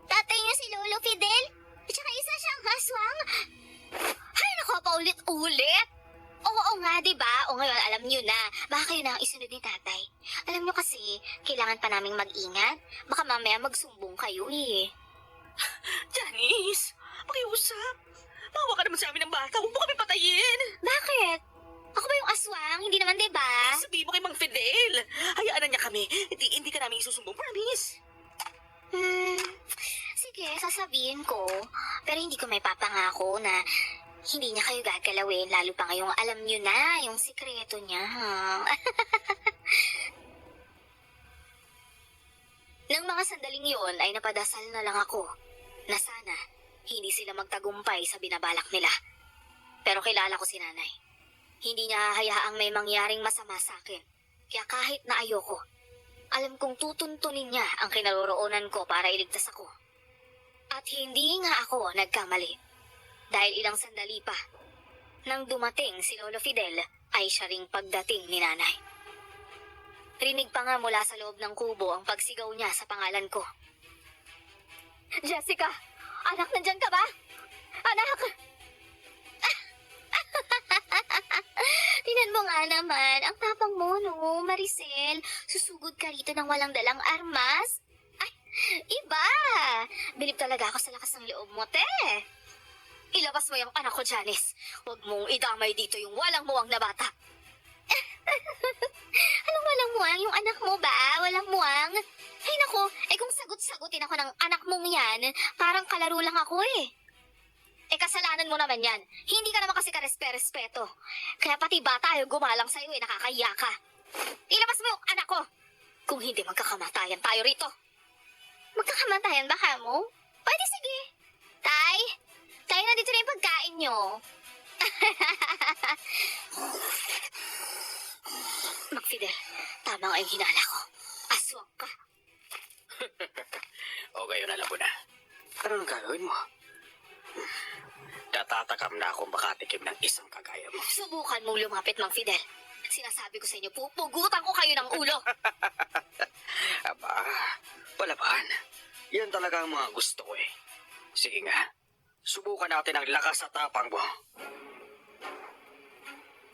Tatay niyo si Lolo Fidel? At saka isa siyang haswang? Ay, naku, paulit-ulit! Oo nga, diba? O ngayon, alam niyo na. Baka kayo na ang isunod ni tatay. Alam niyo kasi, kailangan pa naming mag-ingat. Baka mamaya magsumbong kayo eh. Janice, pakiusap. Mawa ka naman sa amin ng bata. Huwag mo kami patayin. Bakit? Ako ba yung aswang? Hindi naman, diba? Sabihin mo kay Mang Fidel. Hayaan na niya kami. Hindi ka namin isusumbong. Promise. Sige, sasabihin ko. Pero hindi ko may papangako na hindi niya kayo gagalawin, lalo pa ngayong alam niyo na yung sikreto niya. Nang mga sandaling yon ay napadasal na lang ako na sana hindi sila magtagumpay sa binabalak nila. Pero kilala ko si nanay. Hindi niya hahayaang may mangyaring masama sa akin. Kaya kahit na ayoko, Alam kong tutuntunin niya ang kinaroroonan ko para iligtas ako. At hindi nga ako nagkamali. Dahil ilang sandali pa, nang dumating si Lolo Fidel, ay siya ring pagdating ni Nanay. Rinig pa nga mula sa loob ng kubo ang pagsigaw niya sa pangalan ko. Jessica! Anak, nandyan ka ba? Anak! Tinan mo nga naman, ang tapang mo, no, Maricel. Susugod ka rito ng walang dalang armas? Ay, iba! Bilib talaga ako sa lakas ng loob mo, te. Ilabas mo yung anak ko, Janice. Huwag mong idamay dito yung walang muwang na bata. Anong walang muwang? Yung anak mo ba? Walang muwang? Ay nako, kung sagot-sagutin ako ng anak mong yan, parang kalaro lang ako eh. Kasalanan mo naman yan. Hindi ka naman kasi karespe-respeto. Kaya pati bata ay gumalang sa'yo eh, nakakahiya ka. Ilabas mo yung anak ko. Kung hindi, magkakamatayan tayo rito. Magkakamatayan ba ka mo? Pwede, sige. Tay, nandito na yung pagkain nyo. Mag-Fidel, tama nga yung hinala ko. Aswang ka. O ngayon alam mo na. Ano nang gagawin mo? Natatakam na akong makatikim ng isang kagaya mo. Subukan mong lumapit, Mang Fidel. Sinasabi ko sa inyo, pupugutan ko kayo ng ulo. Aba, palaban. Yan talaga ang mga gusto ko eh. Sige nga, subukan natin ang lakas at tapang mo.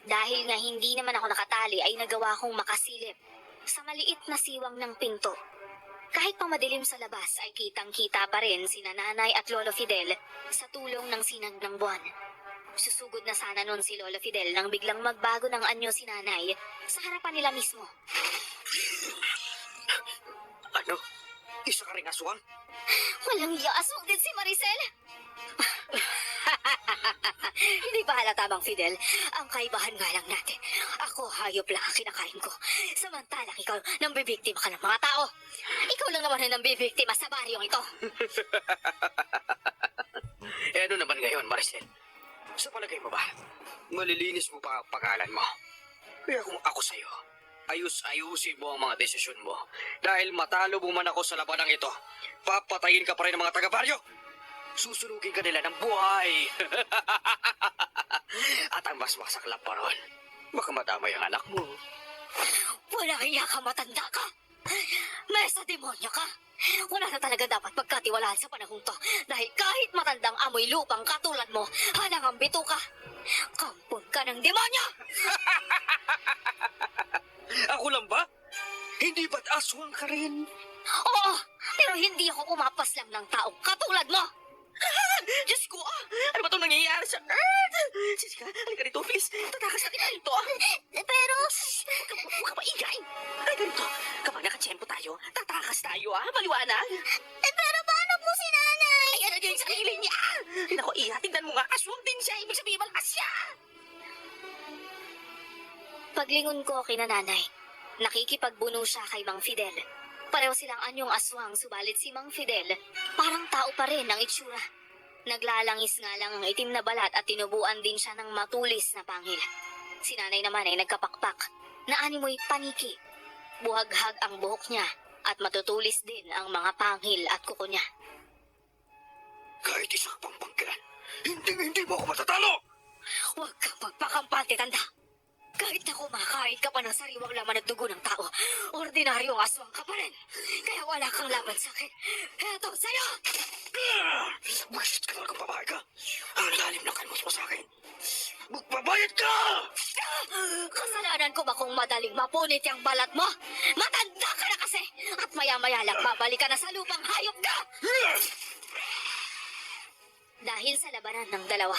Dahil nga hindi naman ako nakatali ay nagawa kong makasilip sa maliit na siwang ng pinto. Kahit pa madilim sa labas ay kitang-kita pa rin sina Nanay at Lolo Fidel sa tulong ng sinag ng buwan. Susugod na sana noon si Lolo Fidel nang biglang magbago ng anyo si Nanay sa harapan nila mismo. Ano? Isa ka rin aswang? Walang yaaswang din si Maricel! Hindi ba halata, Mang Fidel? Ang kaibahan nga lang natin. Ako, hayop lang ang kinakain ko. Samantalang ikaw, nambibiktima ka ng mga tao. Ikaw lang naman ang nambibiktima sa baryong ito. Ano naman ngayon, Maricel? Sa palagay mo ba, malilinis mo pa ang pangalan mo? Kaya kung ako sa'yo, ayusin mo ang mga desisyon mo. Dahil matalo mo man ako sa labanang ito, papatayin ka pa rin ng mga taga-baryo. Susunugin ka nila ng buhay. At ang mas masaklap pa ron, baka madamay ang anak mo. Wala iya ka, matanda ka. Mesa demonyo ka. Wala na talaga dapat pagkatiwalaan sa panahong to. Dahil kahit matandang amoy lupang katulad mo, halangang bito ka. Kampon ka ng demonyo! Ako lang ba? Hindi ba't aswang ka rin? Oo, pero hindi ako kumapas lang ng taong katulad mo. Diyos ko, ano ba itong nangyayari sa Earth? Jessica, halika rito, please. Tatakas natin dito. Pero, Huwag ka maingay. Halika rito. Kapag nakatsyempo tayo, tatakas tayo, maliwanag. pero paano po si Nanay? Ay, ano yung sarili niya? Nako, tingnan mo nga, aswang din siya. Ibig sabihin, malakas siya. Paglingon ko kina Nanay, nakikipagbuno siya kay Mang Fidel. Pareho silang anyong aswang, subalit si Mang Fidel, parang tao pa rin ang itsura. Naglalangis nga lang ang itim na balat at tinubuan din siya ng matulis na pangil. Si Nanay naman ay nagkapakpak, na animoy paniki. Buhaghag ang buhok niya at matutulis din ang mga pangil at kuko niya. Kahit isa pang pangkilan, hindi mo ako matatalo! Huwag kang magpakampante, tanda! Kahit na kumakain ka pa ng sariwang laman at dugo ng tao, ordinaryong aswang ka pa rin. Kaya wala kang laban sa akin. Eto, sa'yo! Bullshit ka talagang babae ka. Ang lalim ng kalmos mo sa akin. Magbabayad ka! Kasalanan ko ba kung madaling mapunit yung balat mo? Matanda ka na kasi! At maya-maya lang babalik ka na sa lupang hayop ka! Dahil sa labanan ng dalawa,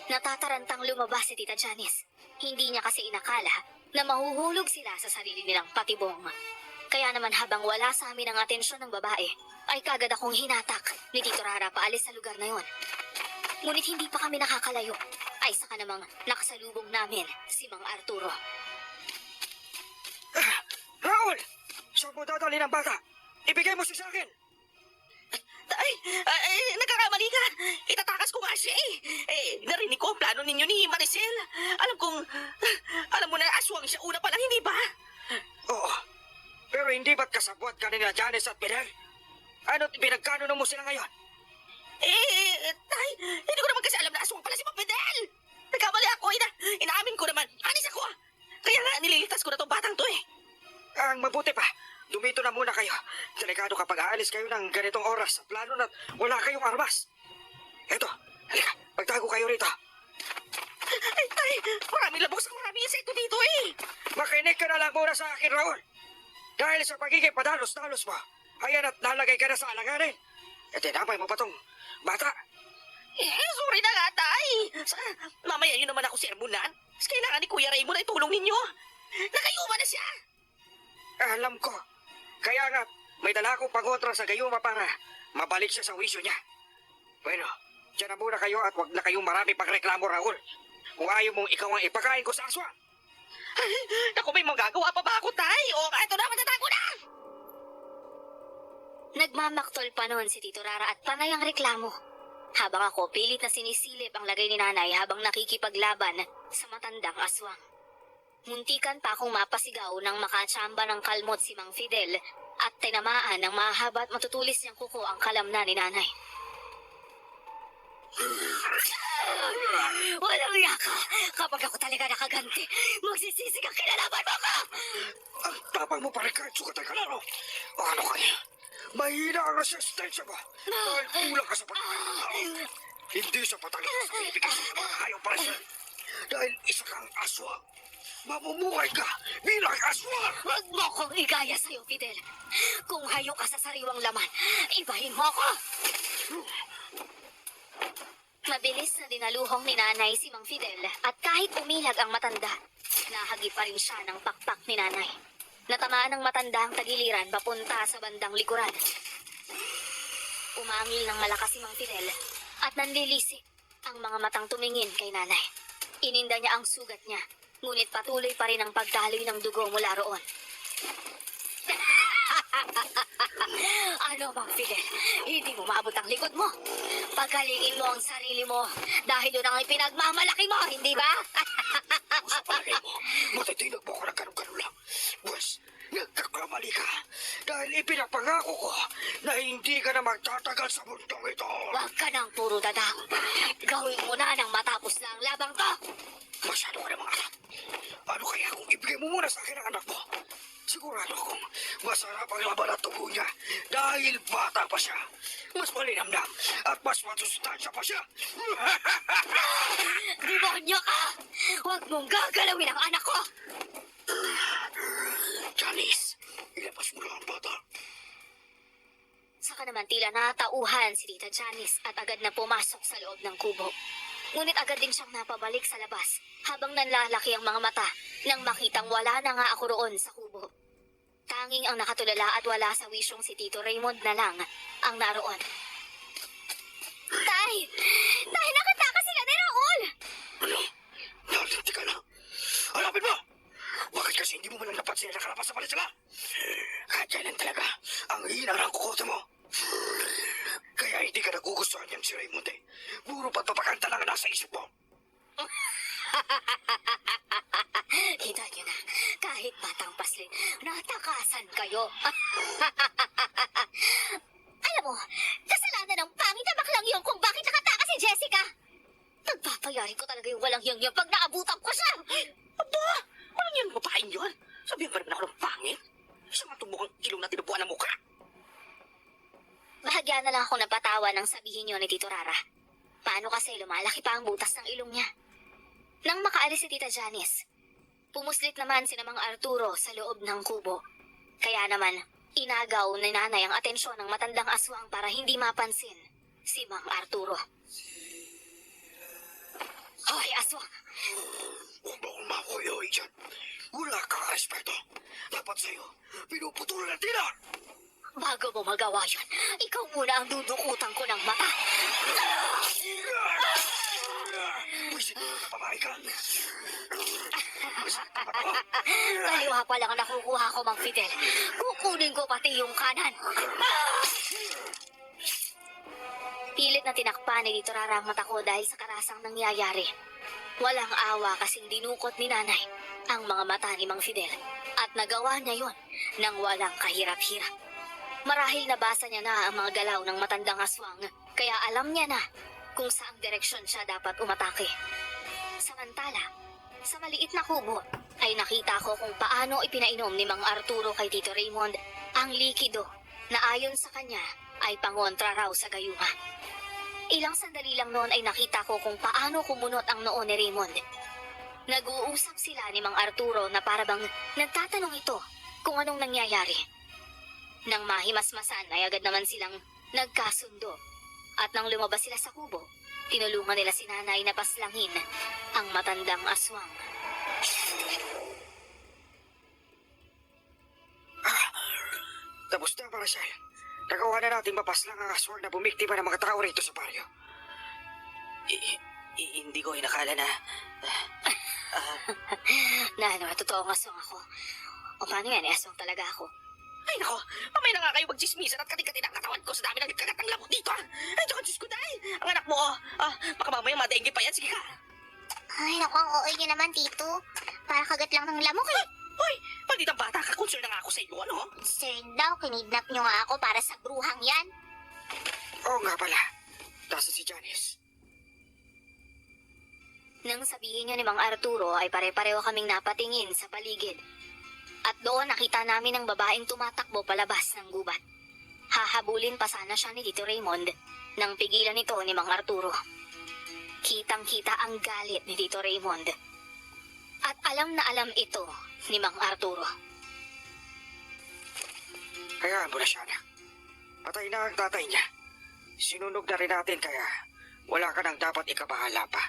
natatarantang lumabas si Tita Janice. Hindi niya kasi inakala na mahuhulog sila sa sarili nilang patibong. Kaya naman habang wala sa amin ang atensyon ng babae, ay kagad akong hinatak ni Tito Rara paalis sa lugar na yon. Ngunit hindi pa kami nakakalayo, ay saka namang nakasalubong namin si Mang Arturo. Raul! Saan mo dadali ng bata? Ibigay mo siya sa akin! Ay, nagkakamali ka. Itatakas ko nga siya narinig ko ang plano ninyo ni Maricel. Alam mo na aswang siya una pa lang, hindi ba? Oo. Pero hindi ba't kasabwat ka nila Janice at Fidel? Ano't pinagkano mo sila ngayon? Tay, hindi ko naman kasi alam na aswang pala si Mang Fidel. Nagkamali ako, inaamin ko naman. Anis ako. Kaya nga, nililitas ko na tong batang to eh. Ang mabuti pa, dumito na muna kayo. Delikado kapag aalis kayo ng ganitong oras. Plano na wala kayong armas. Eto, halika, magtago kayo rito. Ay, tay, maraming labok sa maraming insekto dito eh. Makinig ka na lang muna sa akin, Raul. Dahil sa pagiging padalos-dalos mo, ayan at nalagay ka na sa alanganin. E tinapay mo pa tong bata. Sorry na nga, tay. Mamaya yun naman ako sermonan. Kailangan ni Kuya Raymond ay tulong ninyo. Nakayuma na siya. Alam ko. Kaya nga, may dala akong pangontra sa gayuma para mabalik siya sa wisyo niya. Bueno, dyan na muna kayo at wag na kayong marami pagreklamo, Raul. Kung ayaw mong ikaw ang ipakain ko sa aswang. Naku, may magagawa pa ba ako, tay? O, ito na, matatago na. Nagmamaktol pa noon si Tito Rara at panay ang reklamo. Habang ako pilit na sinisilip ang lagay ni nanay habang nakikipaglaban sa matandang aswang. Muntikan pa akong mapasigaw nang makatsamba ng kalmot si Mang Fidel at tinamaan ng mahaba at matutulis niyang kuko ang kalamnan ni nanay. Walang yaka! Kapag ako talaga nakaganti, magsisisi kang kinalaban mo ko! Ang tapang mo pa rin kahit sukat ay kalaro. Ano kaya? Mahina ang resistensya mo. Dahil kulang ka sa pagkain ng tao. Hindi sa patagal sa ibigay sa mga hayop para siya. Dahil isa kang aswang. Mamumuhay ka bilang aswang. Huwag mo kong igaya sa'yo, Fidel. Kung hayok ka sa sariwang laman, ibahin mo ko! Mabilis na dinaluhong ni nanay si Mang Fidel at kahit umilag ang matanda, nahagi pa rin siya ng pakpak ni nanay. Natamaan ng matanda ang tagiliran papunta sa bandang likuran. Umangil ng malakas si Mang Fidel at nanlilisik ang mga matang tumingin kay nanay. Ininda niya ang sugat niya, ngunit patuloy pa rin ang pagdaloy ng dugo mula roon. Ano, Mang Fidel? Hindi mo maabot ang likod mo. Pagalingin mo ang sarili mo dahil doon ang ipinagmamalaki mo, hindi ba? Sa palagay mo, matitinag mo ko ng ganun-ganun lang. Pues, nagkakamali ka. Dahil ipinapangako ko na hindi ka na magtatagal sa mundong ito. Huwag ka nang puro dadak. Gawin mo na nang matapos na ang labang to. Masyado ka namang anak. Ano kaya kung ibigay mo muna sa akin ang anak mo? Sigurado akong masarap ang laban at tubo niya dahil bata pa siya. Mas malinamnam at mas masustansya pa siya. Demonyo ka! Huwag mong gagalawin ang anak ko! Janice, ilabas mo lang ang bata. Saka naman tila natauhan si Tita Janice at agad na pumasok sa loob ng kubo. Ngunit agad din siyang napabalik sa labas habang nanlalaki ang mga mata nang makitang wala na nga ako roon sa kubo. Tanging ang nakatulala at wala sa wisyong si Tito Raymond na lang ang naroon. Tay! Tay, nakatakas sila ni Raul! Ano? Nalinti ka na? Hanapin mo! Bakit kasi hindi mo man lang napansin na nakalabas sa palisala? Kahit kailan talaga ang hina ng kukote mo. Kaya hindi ka nagugustuhan niyan si Raymond eh. Puro pagpapakanta lang ang nasa isip mo. Kita niyo na, kahit batang paslit, natakasan kayo. Alam mo, kasalanan ng pangit na baklang yun kung bakit nakatakas si Jessica. Nagpapayari ko talaga yung walang hiyang pag naabutan ko siya. Aba, walang yan babaeng yun. Sabihan pa rin ako ng pangit. Isang matubukang ilong na tinubuan ng mukha. Bahagya na lang ako napatawa nang sabihin niyo ni Tito Rara. Paano kasi lumalaki pa ang butas ng ilong niya? Nang makaalis si Tita Janice, pumuslit naman si Mang Arturo sa loob ng kubo. Kaya naman, inagaw ni nanay ang atensyon ng matandang aswang para hindi mapansin si Mang Arturo. Hoy, aswang! Huwag mo akong makuyoy dyan. Wala kang respeto. Dapat sa'yo, pinuputulan ang tira. Bago mo magawa yun, ikaw muna ang dudukutan ko ng mata. Wisit mo na babae ka. Kaliwa pa lang ang nakukuha ko, Mang Fidel. Kukunin ko pati yung kanan. Pilit na tinakpan ni Tito Rara ang mata ko dahil sa karasang nangyayari. Walang awa kasing dinukot ni nanay ang mga mata ni Mang Fidel. At nagawa niya yon nang walang kahirap-hirap. Marahil nabasa niya na ang mga galaw ng matandang aswang, kaya alam niya na kung saang direksyon siya dapat umatake. Samantala, sa maliit na kubo, ay nakita ko kung paano ipinainom ni Mang Arturo kay Tito Raymond ang likido na ayon sa kanya ay pangontra raw sa gayuma. Ilang sandali lang noon ay nakita ko kung paano kumunot ang noo ni Raymond. Nag-uusap sila ni Mang Arturo na parabang nagtatanong ito kung anong nangyayari. Nang mahimasmasan ay agad naman silang nagkasundo. At nang lumabas sila sa kubo, tinulungan nila si nanay na paslangin ang matandang aswang. Tapos na, Maricel. Nagawa na natin mapaslang ang aswang na bumiktima ng mga tao rito sa baryo. Hindi ko inakala na... Totoong aswang ako. O paano yan, aswang talaga ako. Ay nako, mamaya na nga kayo magchismisan at kating-kating ang katawan ko sa dami ng kagat ng lamok dito. Ay, Diyos ko, Diyos ko, dahil. Ang anak mo, baka mamaya madainggi pa yan. Sige ka. Ay, naku, ang OA niyo naman, Tito. Para kagat lang ng lamok eh. Hoy, malditang bata ka. Concern na nga ako sa iyo, ano? Sir daw, kinidnap niyo nga ako para sa bruhang yan. Oo nga pala. Nasa si Janice. Nang sabihin niya ni Mang Arturo ay pare-pareho kaming napatingin sa paligid. At doon nakita namin ang babaeng tumatakbo palabas ng gubat. Hahabulin pa sana siya ni Tito Raymond nang pigilan ito ni Mang Arturo. Kitang-kita ang galit ni Tito Raymond. At alam na alam ito ni Mang Arturo. Hayaan mo na siya, anak. Patay na ang tatay niya. Sinunog na rin natin kaya wala ka nang dapat ikabahala pa.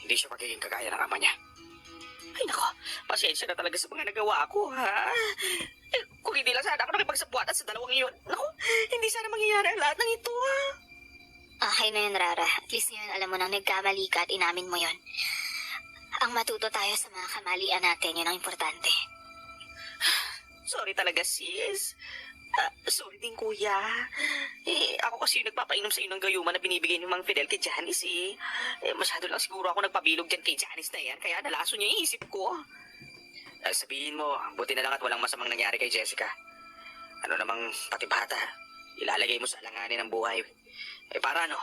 Hindi siya magiging kagaya ng ama niya. Ay nako, pasensya na talaga sa mga nagawa ko, ha? Eh, kung hindi lang sana ako nakipagsabuatan sa dalawang iyon, nako, hindi sana mangyayari ang lahat ng ito, ha? Okay na yun, Rara. At least ngayon alam mo nang nagkamali ka at inamin mo yon. Ang matuto tayo sa mga kamalian natin, yun ang importante. Sorry talaga, sis. Sorry din, kuya. Ako kasi yung nagpapainom sa iyo ng gayuma na binibigay ni Mang Fidel kay Janice, masyado lang siguro ako nagpabilog dyan kay Janice na yan, kaya nalaso niya yung isip ko. Sabihin mo, buti na lang at walang masamang nangyari kay Jessica. Ano namang pati bata, ilalagay mo sa alanganin ng buhay. Para ano,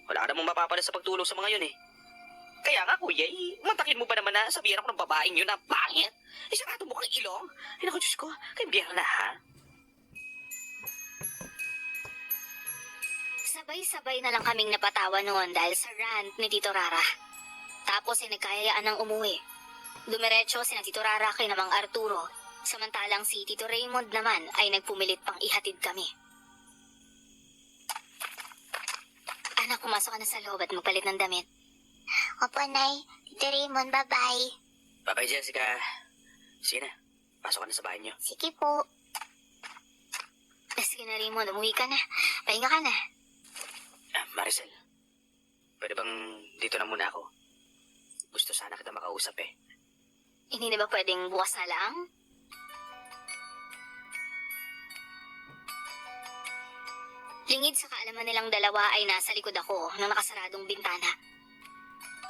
wala ka namang mapapala sa pagtulong sa mga yun, Kaya nga, kuya, mantakin mo ba naman na sabihan ako ng babaeng yun na pangit? Sarado mo kang ilong. Naku, Diyos ko, kay biyang na, ha? Sabay-sabay na lang kaming napatawa noon dahil sa rant ni Tito Rara. Tapos ay nagkayayaan ng umuwi. Dumiretso si Tito Rara kay Mang Arturo, samantalang si Tito Raymond naman ay nagpumilit pang ihatid kami. Anak, pumasok ka na sa loob at magpalit ng damit. Opo, Nay. Tito Raymond, bye-bye. Bye-bye, Jessica. Sige na, pasok ka na sa bahay niyo. Sige po. Sige na, Raymond, umuwi ka na. Pahinga ka na. Maricel, pwede bang dito na muna ako? Gusto sana kita makausap, Hindi na ba pwedeng bukas na lang? Lingid sa kaalaman nilang dalawa ay nasa likod ako ng nakasaradong bintana.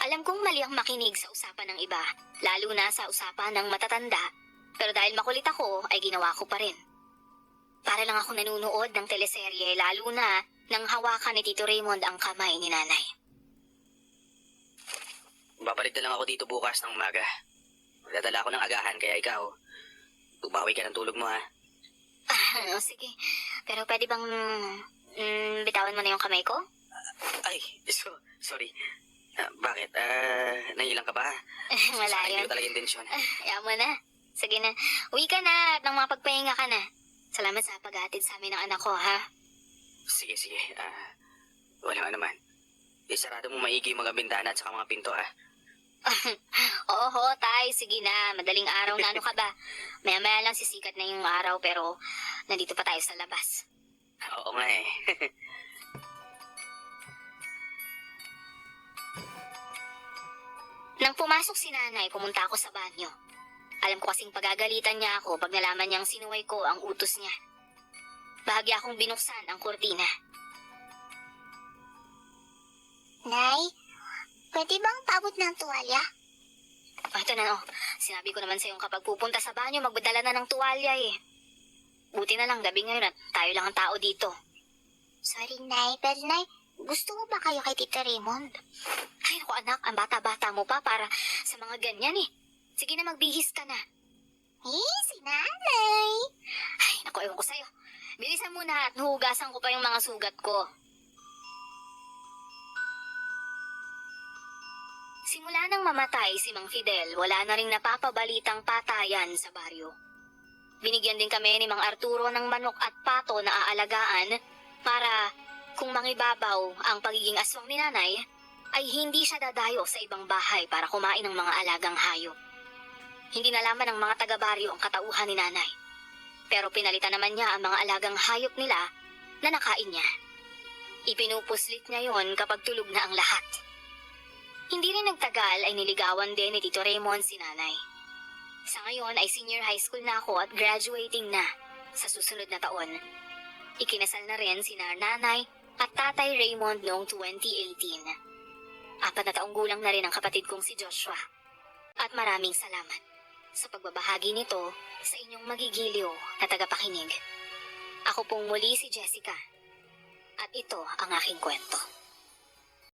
Alam kong mali ang makinig sa usapan ng iba, lalo na sa usapan ng matatanda, pero dahil makulit ako ay ginawa ko pa rin. Para lang ako nanunood ng teleserye, lalo na nang hawakan ni Tito Raymond ang kamay ni nanay. Babalik na lang ako dito bukas ng umaga. Magdadala ako ng agahan, kaya ikaw, bumawi ka ng tulog mo, ha? Sige, pero pwede bang bitawan mo na yung kamay ko? Ay, sorry. Bakit? Nahilang ka ba? Wala Sa akin, yun. hindi ko talaga intensyon. Ayaw mo na. Sige na. Uwi ka na at nang mapagpahinga ka na. Salamat sa paghatid sa amin ng anak ko, ha? Sige. Wala nga naman. Isarado mo maigi yung mga bintana at saka mga pinto, ha? Oo, tay. Sige na. Madaling araw na, ano ka ba? Maya-maya lang sisikat na yung araw pero nandito pa tayo sa labas. Oo nga, Nang pumasok si nanay, pumunta ako sa banyo. Alam ko kasing pagagalitan niya ako pag nalaman niyang sinuway ko ang utos niya. Bahagya akong binuksan ang kurtina. Nay, pwede bang paabot ng tuwalya? Ito na, Sinabi ko naman sa'yo kapag pupunta sa banyo, magdala na ng tuwalya, Buti na lang gabi ngayon at tayo lang ang tao dito. Sorry, Nay. Pero, Nay, gusto mo ba kayo kay Tita Raymond? Ay, naku anak, ang bata-bata mo pa para sa mga ganyan eh. Sige na, magbihis ka na. Si Nanay! Ay, naku, ewan ko sa'yo. Bilisan mo na at hugasan ko pa yung mga sugat ko. Simula nang mamatay si Mang Fidel, wala na ring napapabalitang patayan sa baryo. Binigyan din kami ni Mang Arturo ng manok at pato na aalagaan para kung mangibabaw ang pagiging aswang ni nanay, ay hindi siya dadayo sa ibang bahay para kumain ng mga alagang hayop. Hindi nalaman ng mga taga-baryo ang katauhan ni nanay. Pero pinalitan naman niya ang mga alagang hayop nila na nakain niya. Ipinupuslit niya yon kapag tulog na ang lahat. Hindi rin nagtagal ay niligawan din ni Tito Raymond si nanay. Sa ngayon ay senior high school na ako at graduating na sa susunod na taon. Ikinasal na rin si nanay at tatay Raymond noong 2018. 4 na taong gulang na rin ang kapatid kong si Joshua. At maraming salamat sa pagbabahagi nito sa inyong magigiliw na tagapakinig. Ako pong muli si Jessica. At ito ang aking kwento.